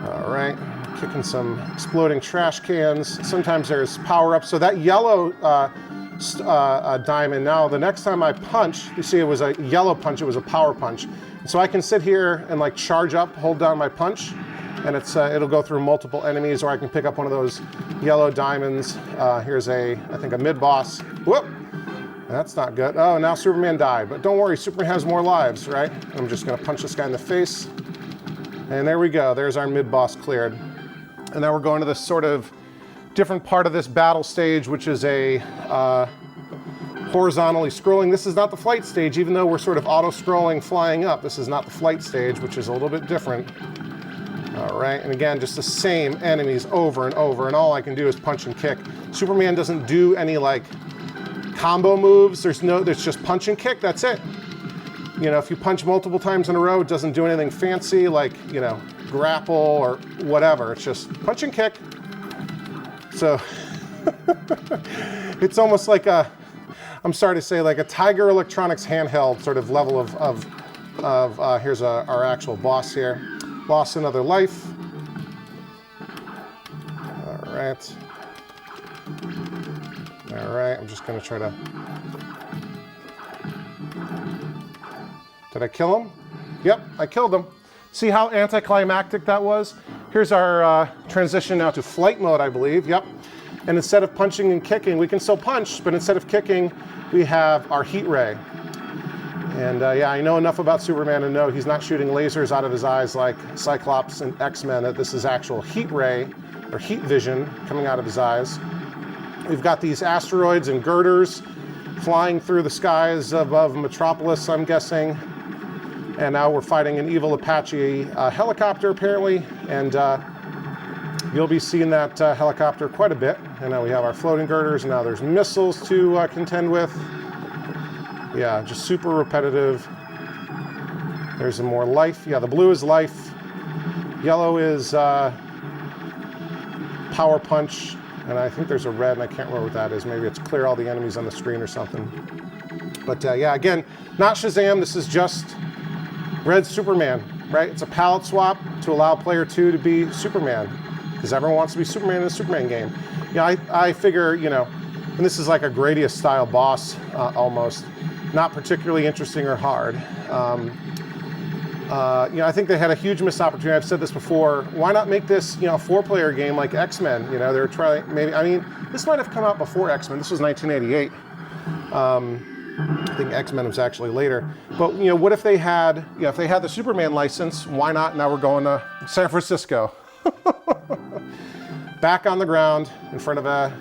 All right, kicking some exploding trash cans. Sometimes there's power-ups. So that yellow diamond, now the next time I punch, you see it was a yellow punch, it was a power punch. So I can sit here and like charge up, hold down my punch, and it'll go through multiple enemies, or I can pick up one of those yellow diamonds. Here's I think a mid-boss. Whoop! That's not good. Oh, now Superman died. But don't worry, Superman has more lives, right? I'm just gonna punch this guy in the face. And there we go, there's our mid-boss cleared. And now we're going to this sort of different part of this battle stage, which is a horizontally scrolling. This is not the flight stage, even though we're sort of auto-scrolling flying up. This is not the flight stage, which is a little bit different. All right, and again, just the same enemies over and over, and all I can do is punch and kick. Superman doesn't do any like combo moves. There's just punch and kick, that's it. If you punch multiple times in a row, it doesn't do anything fancy like, grapple or whatever. It's just punch and kick. So it's almost like I'm sorry to say, like a Tiger Electronics handheld sort of level of here's our actual boss here. Lost another life. All right. All right, I'm just gonna try to, did I kill him? Yep, I killed him. See how anticlimactic that was? Here's our transition now to flight mode, I believe. Yep. And instead of punching and kicking, we can still punch, but instead of kicking, we have our heat ray. And yeah, I know enough about Superman to know he's not shooting lasers out of his eyes like Cyclops and X-Men, that this is actual heat ray, or heat vision, coming out of his eyes. We've got these asteroids and girders flying through the skies above Metropolis, I'm guessing. And now we're fighting an evil Apache helicopter, apparently. And you'll be seeing that helicopter quite a bit. And now we have our floating girders, and now there's missiles to contend with. Yeah, just super repetitive. There's some more life. Yeah, the blue is life. Yellow is power punch. And I think there's a red, and I can't remember what that is. Maybe it's clear all the enemies on the screen or something. But yeah, again, not Shazam. This is just red Superman, right? It's a palette swap to allow player 2 to be Superman. because everyone wants to be Superman in a Superman game. Yeah, I figure, you know, and this is like a Gradius style boss almost, not particularly interesting or hard. You know, I think they had a huge missed opportunity. I've said this before. Why not make this, you know, a 4-player game like X-Men? You know, they're trying, maybe, I mean, this might have come out before X-Men. This was 1988. I think X-Men was actually later. But, you know, what if they had, you know, if they had the Superman license, why not? Now we're going to San Francisco. Back on the ground in front of a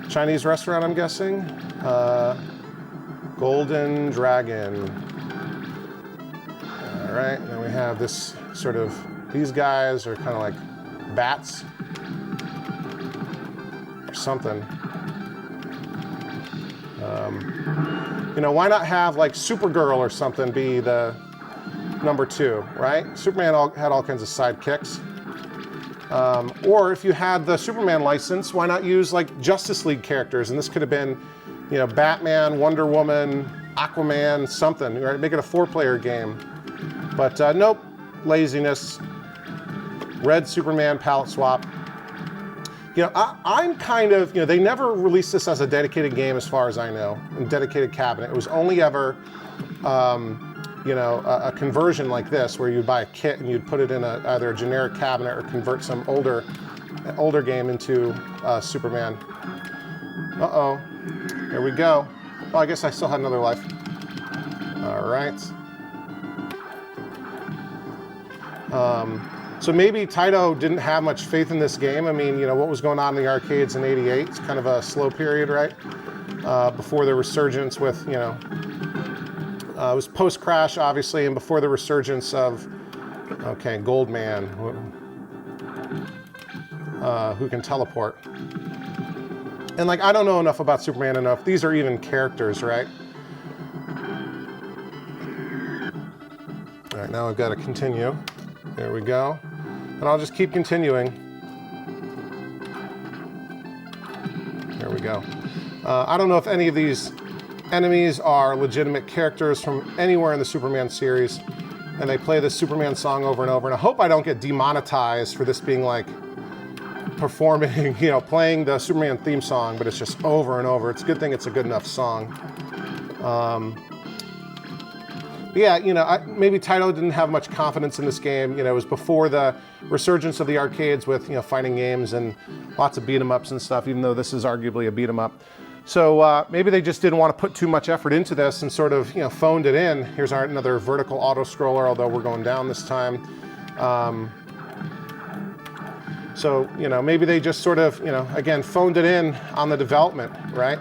Chinese restaurant, I'm guessing. Golden Dragon. All right, and then we have this sort of, these guys are kind of like bats or something. You know, why not have like Supergirl or something be the number 2, right? Superman had all kinds of sidekicks. Or if you had the Superman license, why not use like Justice League characters? And this could have been, you know, Batman, Wonder Woman, Aquaman, something, right? Make it a 4-player game. But nope, laziness. Red Superman palette swap. You know, I'm kind of, you know, they never released this as a dedicated game as far as I know, a dedicated cabinet. It was only ever, you know, a conversion like this where you'd buy a kit and you'd put it in either a generic cabinet or convert some older game into Superman. Uh-oh, here we go. Well, I guess I still had another life. All right. So maybe Taito didn't have much faith in this game. I mean, you know, what was going on in the arcades in '88? It's kind of a slow period, right? Before the resurgence with, you know, it was post-Crash, obviously, and before the resurgence of, okay, Goldman, who can teleport. And, like, I don't know enough about Superman enough. These are even characters, right? All right, now I've got to continue. There we go. And I'll just keep continuing. There we go. I don't know if any of these enemies are legitimate characters from anywhere in the Superman series, and they play the Superman song over and over. And I hope I don't get demonetized for this being like performing, you know, playing the Superman theme song, but it's just over and over. It's a good thing it's a good enough song. Yeah, you know, maybe Taito didn't have much confidence in this game. You know, it was before the resurgence of the arcades with, you know, fighting games and lots of beat-em-ups and stuff, even though this is arguably a beat-em-up. So maybe they just didn't want to put too much effort into this and sort of, you know, phoned it in. Here's another vertical auto-scroller, although we're going down this time. So, you know, maybe they just sort of, you know, again, phoned it in on the development, right?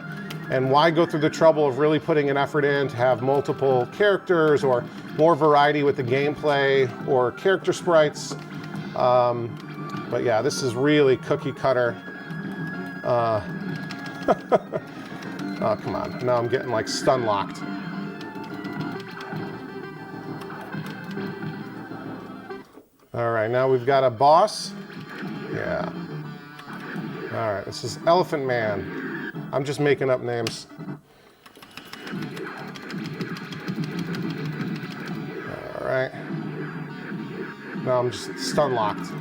And why go through the trouble of really putting an effort in to have multiple characters or more variety with the gameplay or character sprites? But yeah, this is really cookie cutter. Oh, come on. Now I'm getting like stun locked. All right, now we've got a boss. Yeah. All right, this is Elephant Man. I'm just making up names. All right. Now I'm just stun locked.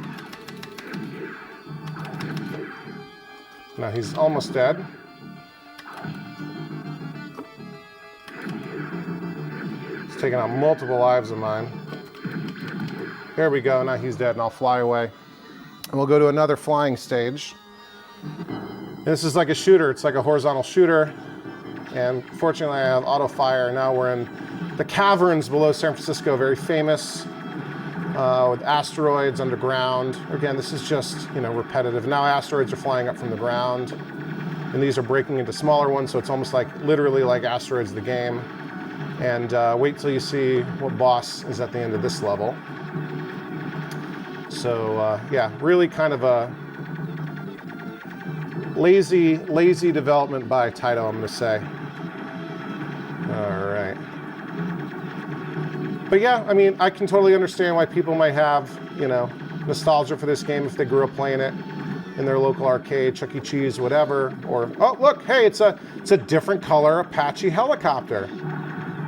Now he's almost dead. He's taking out multiple lives of mine. There we go. Now he's dead, and I'll fly away. And we'll go to another flying stage. This is like a shooter. It's like a horizontal shooter. And fortunately, I have auto fire. Now we're in the caverns below San Francisco, very famous, with asteroids underground. Again, this is just, you know, repetitive. Now asteroids are flying up from the ground, and these are breaking into smaller ones, so it's almost like, literally like Asteroids the game. And wait till you see what boss is at the end of this level. So yeah, really kind of a lazy development by Taito, I'm going to say. All right. But yeah, I mean, I can totally understand why people might have, you know, nostalgia for this game if they grew up playing it in their local arcade, Chuck E. Cheese, whatever. Or, oh, look, hey, it's a different color Apache helicopter.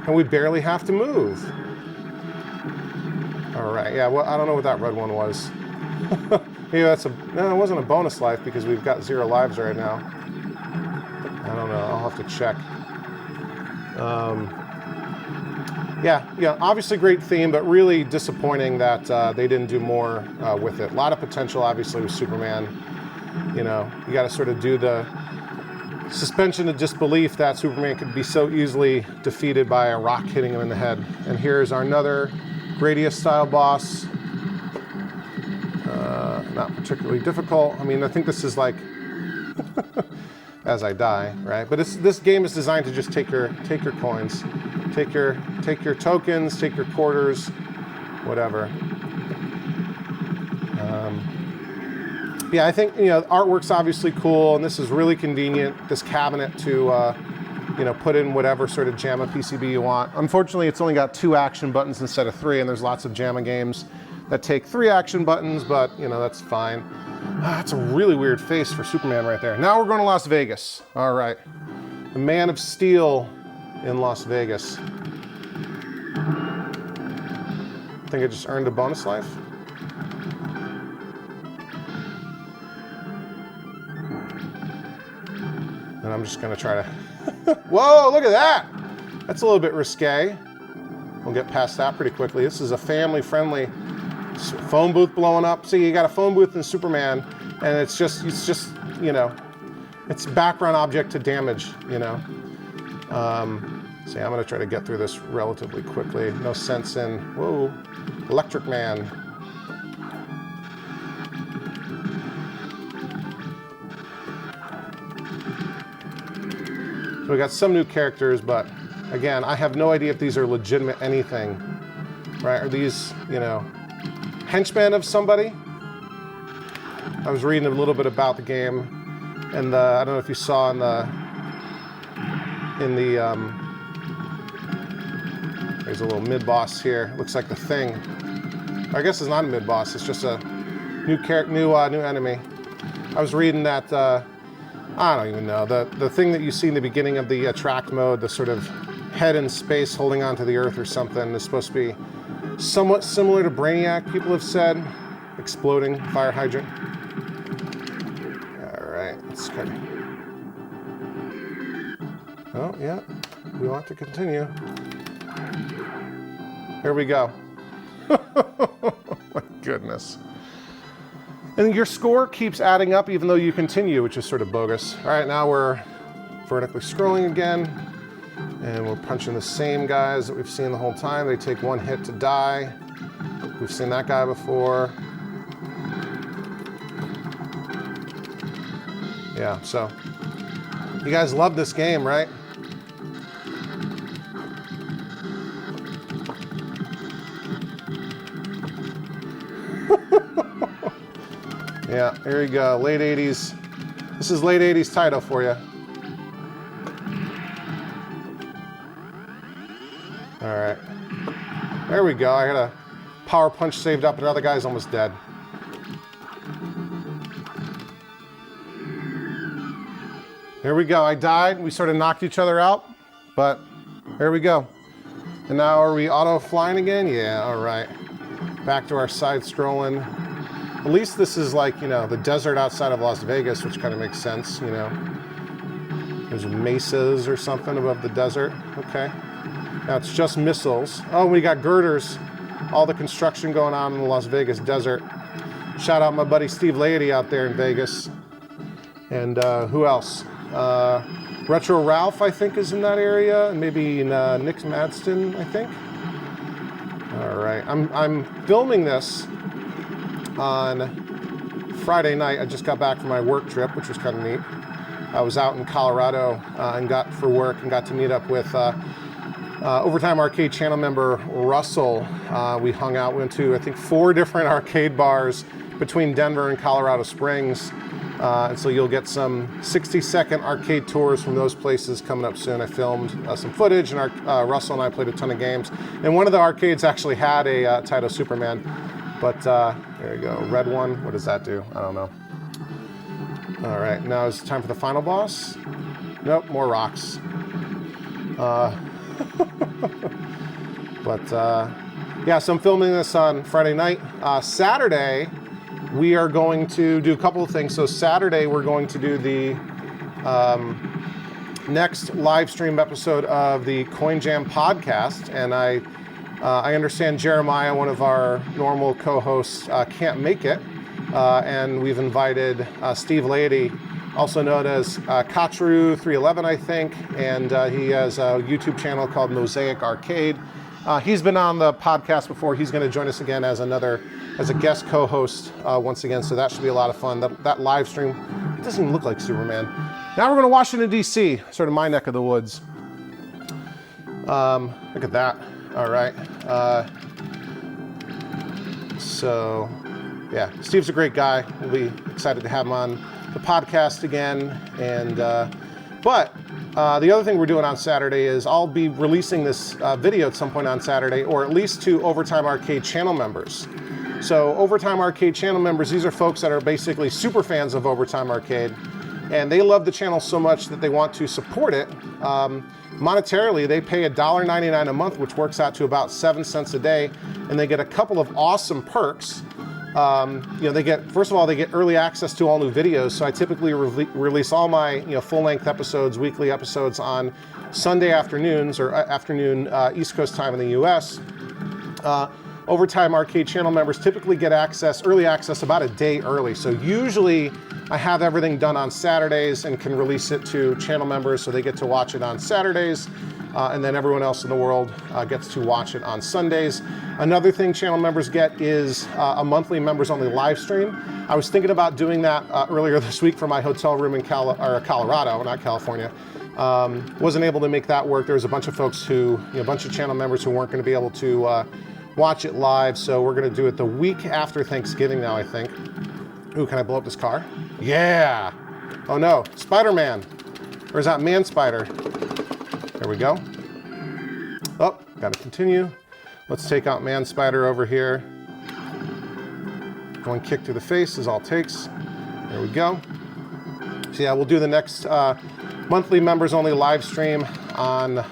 And we barely have to move. All right, yeah, well, I don't know what that red one was. Maybe that's no, it wasn't a bonus life because we've got 0 lives right now. I don't know, I'll have to check. Yeah, obviously great theme, but really disappointing that they didn't do more with it. A lot of potential, obviously, with Superman. You know, you got to sort of do the suspension of disbelief that Superman could be so easily defeated by a rock hitting him in the head. And here's our another Gradius-style boss. Not particularly difficult. I mean, I think this is like as I die, right? But this game is designed to just take your coins, take your tokens, take your quarters, whatever. Yeah, I think, you know, artwork's obviously cool, and this is really convenient, this cabinet to, you know, put in whatever sort of JAMA PCB you want. Unfortunately, it's only got 2 action buttons instead of 3, and there's lots of JAMA games that take 3 action buttons, but, you know, that's fine. That's a really weird face for Superman right there. Now we're going to Las Vegas. All right. The Man of Steel in Las Vegas. I think I just earned a bonus life. And I'm just going to try to... Whoa, look at that! That's a little bit risque. We'll get past that pretty quickly. This is a family-friendly phone booth blowing up. See, you got a phone booth in Superman, and it's just, you know, it's background object to damage, you know. See, I'm going to try to get through this relatively quickly. No sense in, whoa, Electric Man. So we got some new characters, but again, I have no idea if these are legitimate anything, right? Are these, you know, henchmen of somebody? I was reading a little bit about the game, and I don't know if you saw in the there's a little mid-boss here. Looks like the Thing. I guess it's not a mid-boss. It's just a new enemy. I was reading that. I don't even know. The thing that you see in the beginning of the attract mode, the sort of head in space holding onto the Earth or something, is supposed to be somewhat similar to Brainiac, people have said. Exploding fire hydrant. All right, let's kind of... Oh, yeah, we want to continue. Here we go. My goodness. And your score keeps adding up even though you continue, which is sort of bogus. All right, now we're vertically scrolling again, and we're punching the same guys that we've seen the whole time. They take 1 hit to die. We've seen that guy before. Yeah, so you guys love this game, right? Yeah, here you go, late 80s. This is late 80s Taito for you. All right, there we go. I got a power punch saved up, and another guy's almost dead. Here we go, I died. We sort of knocked each other out, but here we go. And now are we auto flying again? Yeah, all right. Back to our side scrolling. At least this is like, you know, the desert outside of Las Vegas, which kind of makes sense, you know. There's mesas or something above the desert. Okay. Now it's just missiles. Oh, we got girders. All the construction going on in the Las Vegas desert. Shout out my buddy Steve Laity out there in Vegas. And who else? Retro Ralph, I think, is in that area. And maybe Nick Madston, I think. All right. I'm filming this on Friday night. I just got back from my work trip, which was kind of neat. I was out in Colorado and got to meet up with Overtime Arcade channel member Russell. We hung out, went to I think 4 different arcade bars between Denver and Colorado Springs. And so you'll get some 60-second arcade tours from those places coming up soon. I filmed some footage, and Russell and I played a ton of games. And one of the arcades actually had a Taito Superman. But there you go, red one. What does that do? I don't know. All right, now it's time for the final boss. Nope, more rocks. Yeah, so I'm filming this on Friday night. Saturday, we are going to do a couple of things. So Saturday, we're going to do the next live stream episode of the Coin Jam podcast, and I understand Jeremiah, one of our normal co-hosts, can't make it, and we've invited Steve Lady, also known as Katru311, I think, and he has a YouTube channel called Mosaic Arcade. He's been on the podcast before. He's going to join us again as a guest co-host once again, so that should be a lot of fun. That live stream, it doesn't even look like Superman. Now we're going to Washington, D.C., sort of my neck of the woods. Look at that. All right. So, yeah, Steve's a great guy. We'll be excited to have him on the podcast again. And but the other thing we're doing on Saturday is I'll be releasing this video at some point on Saturday, or at least to Overtime Arcade channel members. So Overtime Arcade channel members, these are folks that are basically super fans of Overtime Arcade, and they love the channel so much that they want to support it. Monetarily, they pay $1.99 a month, which works out to about 7 cents a day, and they get a couple of awesome perks. They get, first of all, they get early access to all new videos. So I typically release all my full-length episodes, weekly episodes on Sunday afternoons or afternoon East Coast time in the US. Overtime Arcade channel members typically get early access about a day early. So usually I have everything done on Saturdays and can release it to channel members so they get to watch it on Saturdays. And then everyone else in the world gets to watch it on Sundays. Another thing channel members get is a monthly members-only live stream. I was thinking about doing that earlier this week for my hotel room in Colorado, not California. Wasn't able to make that work. There was a bunch of folks a bunch of channel members who weren't going to be able to watch it live, so we're going to do it the week after Thanksgiving now, I think. Ooh, can I blow up this car? Yeah! Oh no, Spider-Man! Or is that Man-Spider? There we go. Oh, gotta continue. Let's take out Man-Spider over here. One kick to the face is all it takes. There we go. So yeah, we'll do the next monthly members-only live stream on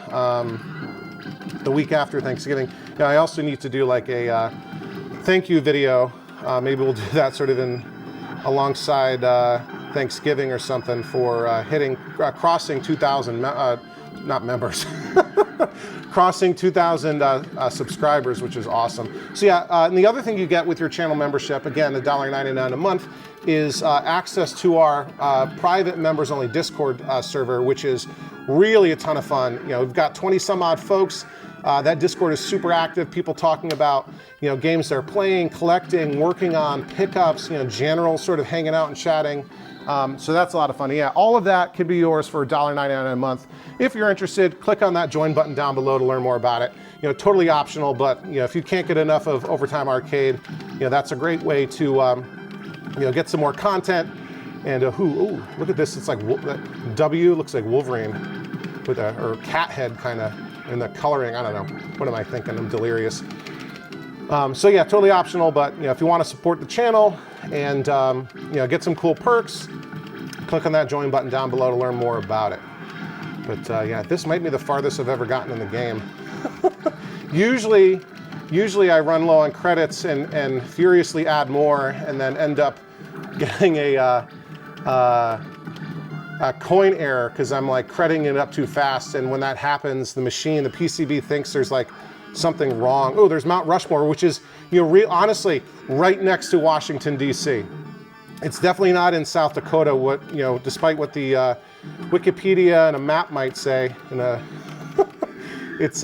the week after Thanksgiving. Yeah, I also need to do like a thank you video. Maybe we'll do that sort of alongside Thanksgiving or something for crossing 2,000 not members, crossing 2,000 subscribers, which is awesome. So yeah, and the other thing you get with your channel membership, again, $1.99 a month, is access to our private members-only Discord server, which is really a ton of fun. We've got 20 some odd folks. That Discord is super active. People talking about games they're playing, collecting, working on, pickups, general sort of hanging out and chatting. So that's a lot of fun. Yeah, all of that can be yours for $1.99 a month. If you're interested, click on that join button down below to learn more about it. Totally optional, but if you can't get enough of Overtime Arcade, that's a great way to get some more content. And ooh, look at this. It's like that W looks like Wolverine with or cat head kind of in the coloring. I don't know. What am I thinking? I'm delirious. So yeah, totally optional, but if you want to support the channel and get some cool perks, click on that join button down below to learn more about it. But yeah, this might be the farthest I've ever gotten in the game. Usually I run low on credits and furiously add more, and then end up getting a coin error because I'm like crediting it up too fast, and when that happens, the PCB thinks there's like something wrong. Oh, there's Mount Rushmore, which is honestly right next to Washington, D.C. It's definitely not in South Dakota. Despite what the Wikipedia and a map might say, it's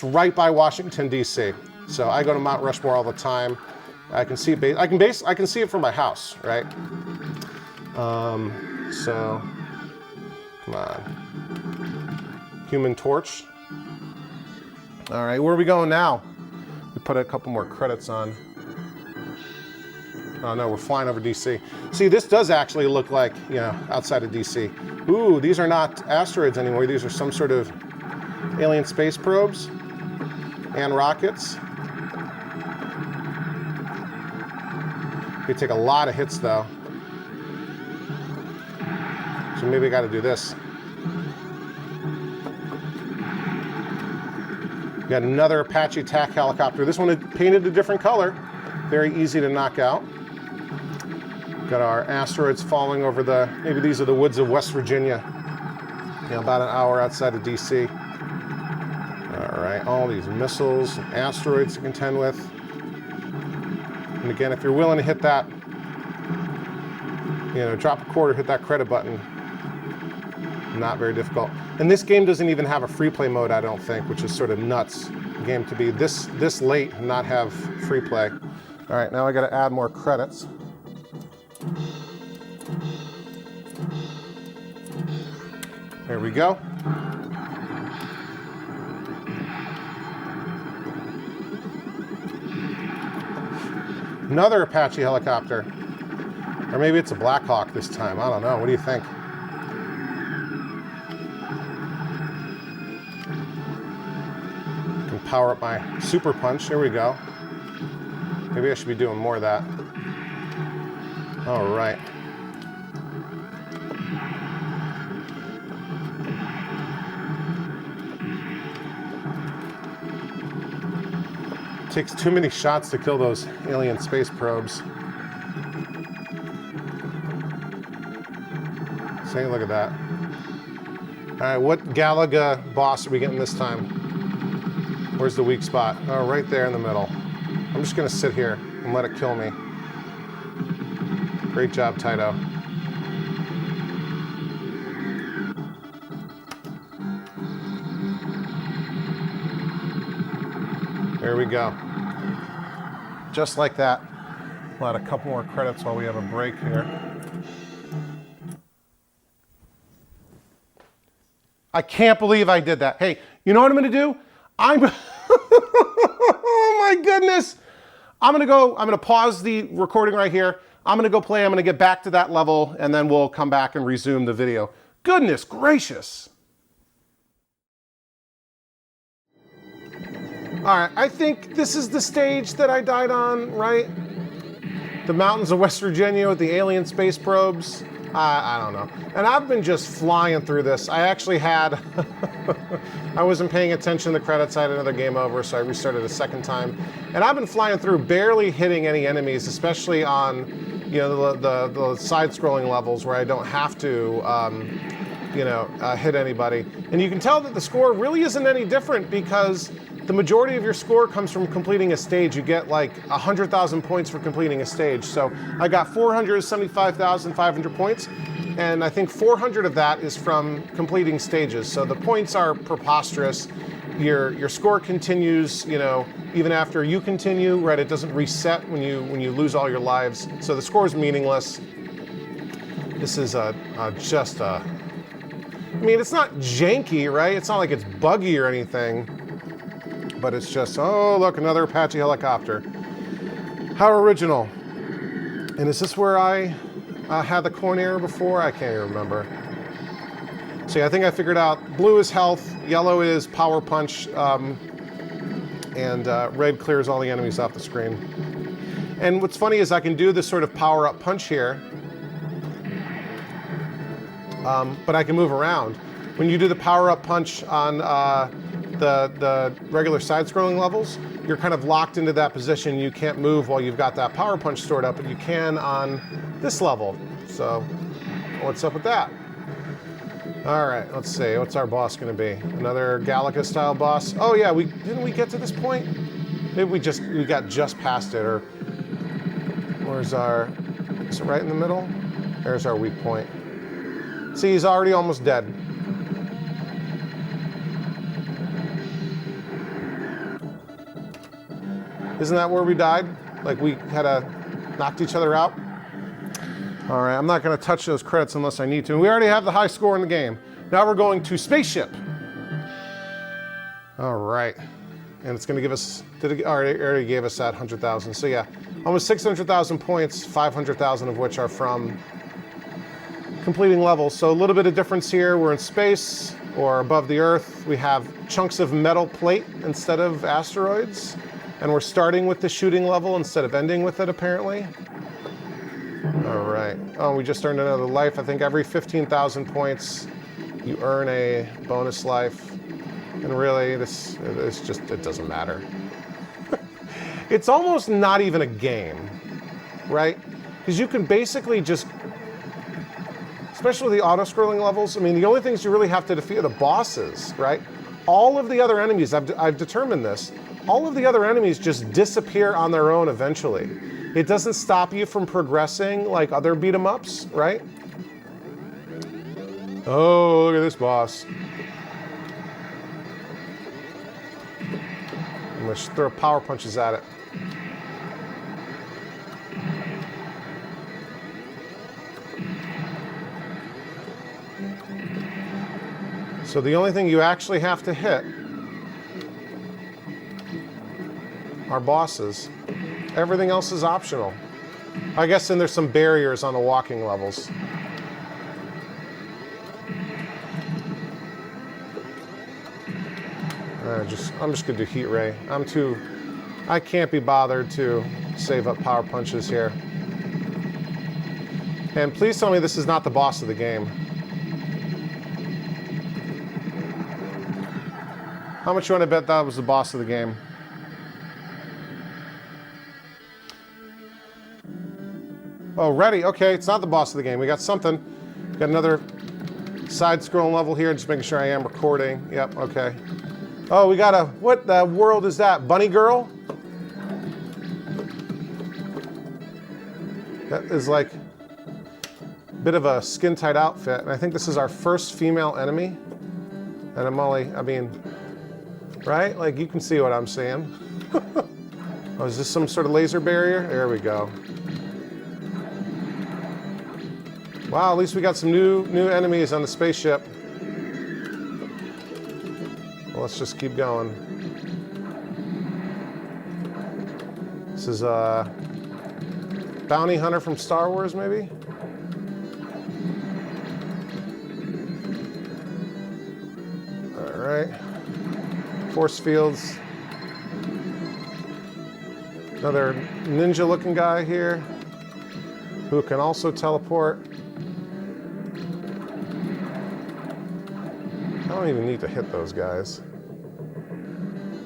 right by Washington, D.C. So I go to Mount Rushmore all the time. I can see it. I can see it from my house, right? So come on, Human Torch. All right, where are we going now? We put a couple more credits on. Oh no, we're flying over DC. See, this does actually look like, outside of DC. Ooh, these are not asteroids anymore. These are some sort of alien space probes and rockets. They take a lot of hits though. So maybe I got to do this. Got another Apache attack helicopter. This one is painted a different color. Very easy to knock out. Got our asteroids falling over the, maybe these are the woods of West Virginia. You know, about an hour outside of DC. All right, all these missiles and asteroids to contend with. And again, if you're willing to hit that, you know, drop a quarter, hit that credit button. Not very difficult. And this game doesn't even have a free play mode, I don't think, which is sort of nuts. The game to be this late and not have free play. All right, now I got to add more credits. There we go. Another Apache helicopter. Or maybe it's a Black Hawk this time. I don't know. What do you think? I can power up my super punch. Here we go. Maybe I should be doing more of that. All right. Takes too many shots to kill those alien space probes. See, look at that. All right, what Galaga boss are we getting this time? Where's the weak spot? Oh, right there in the middle. I'm just gonna sit here and let it kill me. Great job, Taito. There we go. Just like that. We'll add a couple more credits while we have a break here. I can't believe I did that. Hey, you know what I'm gonna do? Oh my goodness. I'm gonna pause the recording right here. I'm gonna go play, I'm gonna get back to that level, and then we'll come back and resume the video. Goodness gracious. All right, I think this is the stage that I died on, right? The mountains of West Virginia with the alien space probes. I don't know. And I've been just flying through this. I actually had, I wasn't paying attention to the credits. I had another game over, so I restarted a second time. And I've been flying through, barely hitting any enemies, especially on, you know, the side-scrolling levels where I don't have to, you know, hit anybody. And you can tell that the score really isn't any different because the majority of your score comes from completing a stage. You get like 100,000 points for completing a stage. So I got 475,500 points, and I think 400 of that is from completing stages. So the points are preposterous. Your score continues, you know, even after you continue, right? It doesn't reset when you lose all your lives. So the score is meaningless. This is just a, I mean, it's not janky, right? It's not like it's buggy or anything. But it's just, oh, look, another Apache helicopter. How original. And is this where I had the corn error before? I can't even remember. See, I think I figured out blue is health, yellow is power punch, and red clears all the enemies off the screen. And what's funny is I can do this sort of power up punch here, but I can move around. When you do the power up punch on the regular side-scrolling levels, you're kind of locked into that position. You can't move while you've got that power punch stored up, but you can on this level. So what's up with that? All right, let's see. What's our boss going to be? Another Galaga-style boss? Oh yeah, didn't we get to this point? Maybe we got just past it, or where's our? Is it right in the middle? There's our weak point. See, he's already almost dead. Isn't that where we died? Like we had knocked each other out? All right, I'm not gonna touch those credits unless I need to. We already have the high score in the game. Now we're going to Spaceship. All right, and it's gonna give us, already gave us that 100,000. So yeah, almost 600,000 points, 500,000 of which are from completing levels. So a little bit of difference here. We're in space or above the Earth. We have chunks of metal plate instead of asteroids. And we're starting with the shooting level instead of ending with it, apparently. All right. Oh, we just earned another life. I think every 15,000 points, you earn a bonus life. And really, it doesn't matter. It's almost not even a game, right? Because you can basically just, especially with the auto-scrolling levels, I mean, the only things you really have to defeat are the bosses, right? All of the other enemies, I've determined this, all of the other enemies just disappear on their own eventually. It doesn't stop you from progressing like other beat-em-ups, right? Oh, look at this boss. I'm gonna throw power punches at it. So the only thing you actually have to hit are bosses. Everything else is optional. I guess then there's some barriers on the walking levels. I'm just gonna do heat ray. I can't be bothered to save up power punches here. And please tell me this is not the boss of the game. How much you want to bet that was the boss of the game? Oh, ready. Okay, it's not the boss of the game. We got something. Got another side-scrolling level here. Just making sure I am recording. Yep, okay. Oh, we got what the world is that? Bunny girl? That is like a bit of a skin-tight outfit. And I think this is our first female enemy. And I mean, right? Like, you can see what I'm seeing. Oh, is this some sort of laser barrier? There we go. Wow, at least we got some new enemies on the spaceship. Well, let's just keep going. This is a bounty hunter from Star Wars, maybe? All right. Force fields. Another ninja-looking guy here who can also teleport. I don't even need to hit those guys.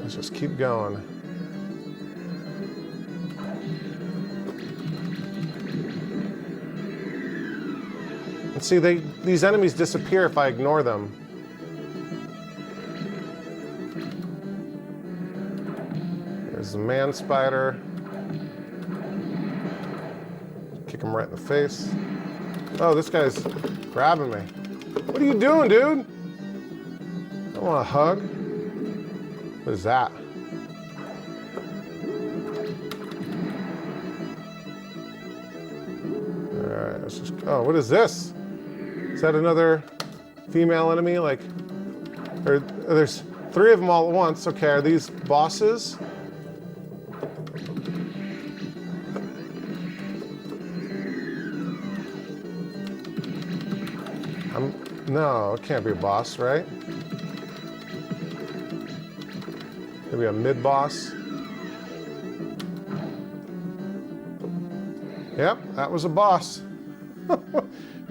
Let's just keep going. And see, these enemies disappear if I ignore them. There's the man spider. Kick him right in the face. Oh, this guy's grabbing me. What are you doing, dude? I want a hug. What is that? All right, let's just, oh, what is this? Is that another female enemy? Like, or there's 3 of them all at once. Okay, are these bosses? No, it can't be a boss, right? Maybe a mid-boss. Yep, that was a boss.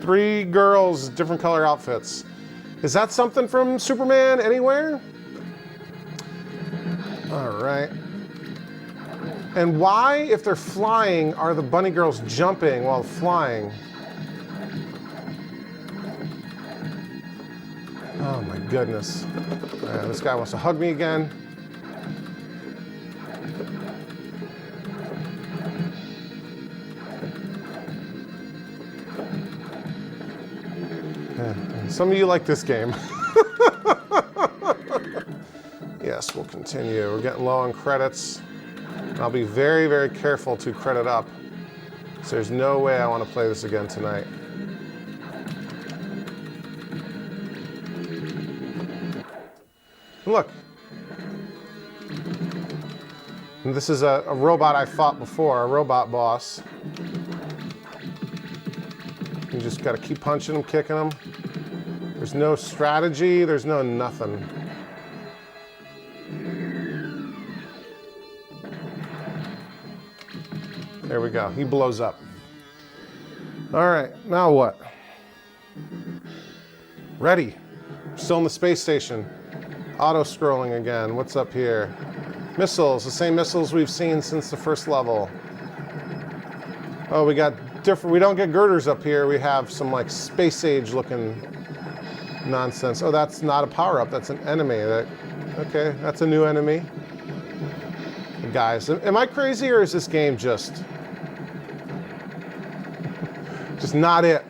3 girls, different color outfits. Is that something from Superman anywhere? All right. And why, if they're flying, are the bunny girls jumping while flying? Oh my goodness. This guy wants to hug me again. Some of you like this game. Yes, we'll continue. We're getting low on credits. I'll be very, very careful to credit up. So there's no way I want to play this again tonight. Look. And this is a robot I fought before, a robot boss. You just got to keep punching him, kicking him. There's no strategy, there's no nothing. There we go, he blows up. All right, now what? Ready. Still in the space station. Auto-scrolling again. What's up here? Missiles, the same missiles we've seen since the first level. Oh, we got different, we don't get girders up here. We have some like space age looking nonsense. Oh, that's not a power-up, that's an enemy. Okay, that's a new enemy. Guys, am I crazy or is this game just not it?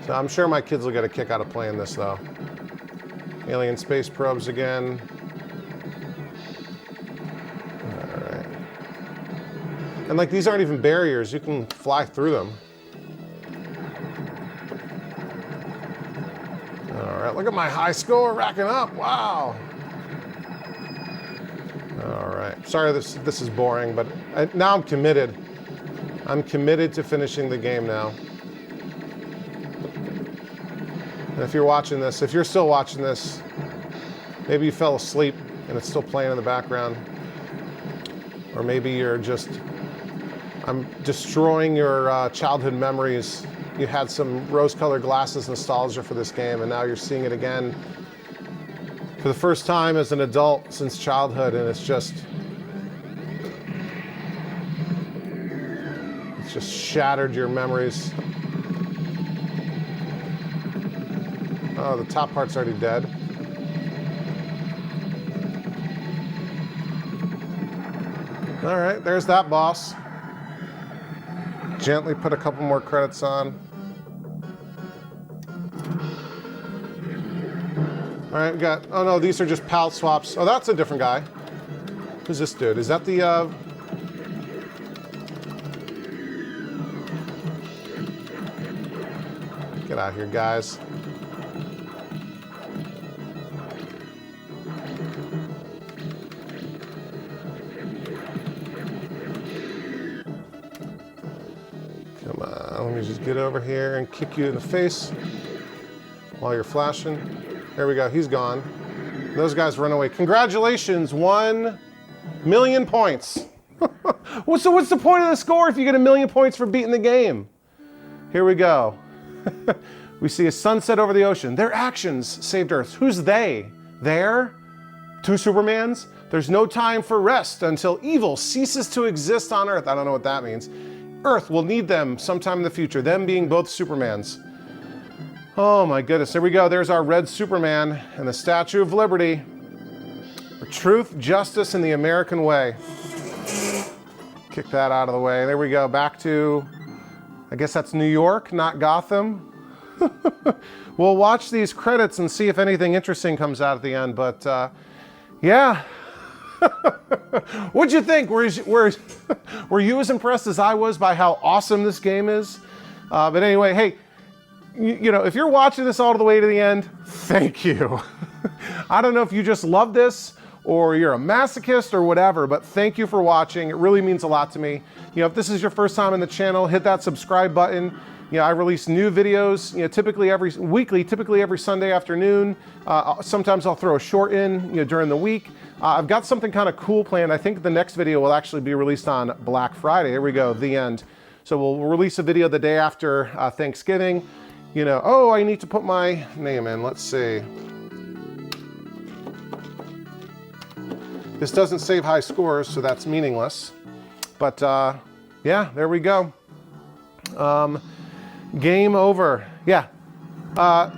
So I'm sure my kids will get a kick out of playing this though. Alien space probes again. All right. And like these aren't even barriers, you can fly through them. All right, look at my high score racking up, wow. All right, sorry this is boring, but now I'm committed. I'm committed to finishing the game now. And if you're watching this, if you're still watching this, maybe you fell asleep and it's still playing in the background. Or maybe you're just, I'm destroying your childhood memories. You had some rose-colored glasses nostalgia for this game and now you're seeing it again for the first time as an adult since childhood, and it's just shattered your memories. Oh, the top part's already dead. All right, there's that boss. Gently put a couple more credits on. All right, we got, oh no, these are just palette swaps. Oh, that's a different guy. Who's this dude? Is that the, Get out here, guys. Come on, let me just get over here and kick you in the face while you're flashing. There we go, he's gone. Those guys run away. Congratulations, 1,000,000 points. So what's the point of the score if you get 1,000,000 points for beating the game? Here we go. We see a sunset over the ocean. Their actions saved Earth. Who's they? There? Two Supermans? There's no time for rest until evil ceases to exist on Earth. I don't know what that means. Earth will need them sometime in the future, them being both Supermans. Oh my goodness, there we go. There's our red Superman and the Statue of Liberty. For truth, justice, and the American way. Kick that out of the way. There we go, back to, I guess that's New York, not Gotham. We'll watch these credits and see if anything interesting comes out at the end, but yeah. What'd you think? Were you as impressed as I was by how awesome this game is? But anyway, hey, you know, if you're watching this all the way to the end, thank you. I don't know if you just love this or you're a masochist or whatever, but thank you for watching. It really means a lot to me. You know, if this is your first time in the channel, hit that subscribe button. You know, I release new videos, you know, typically every Sunday afternoon. Sometimes I'll throw a short in, you know, during the week. I've got something kind of cool planned. I think the next video will actually be released on Black Friday. There we go, the end. So we'll release a video the day after Thanksgiving. You know, oh, I need to put my name in. Let's see. This doesn't save high scores, so that's meaningless. But yeah, there we go. Game over. Yeah.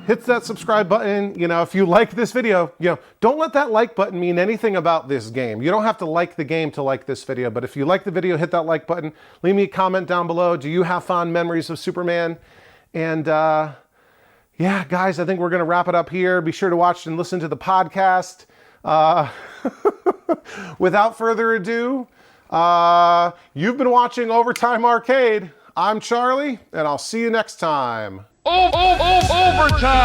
Hit that subscribe button. You know, if you like this video, you know, don't let that like button mean anything about this game. You don't have to like the game to like this video, but if you like the video, hit that like button. Leave me a comment down below. Do you have fond memories of Superman? And yeah, guys, I think we're going to wrap it up here. Be sure to watch and listen to the podcast. Without further ado, you've been watching Overtime Arcade. I'm Charlie, and I'll see you next time. Overtime!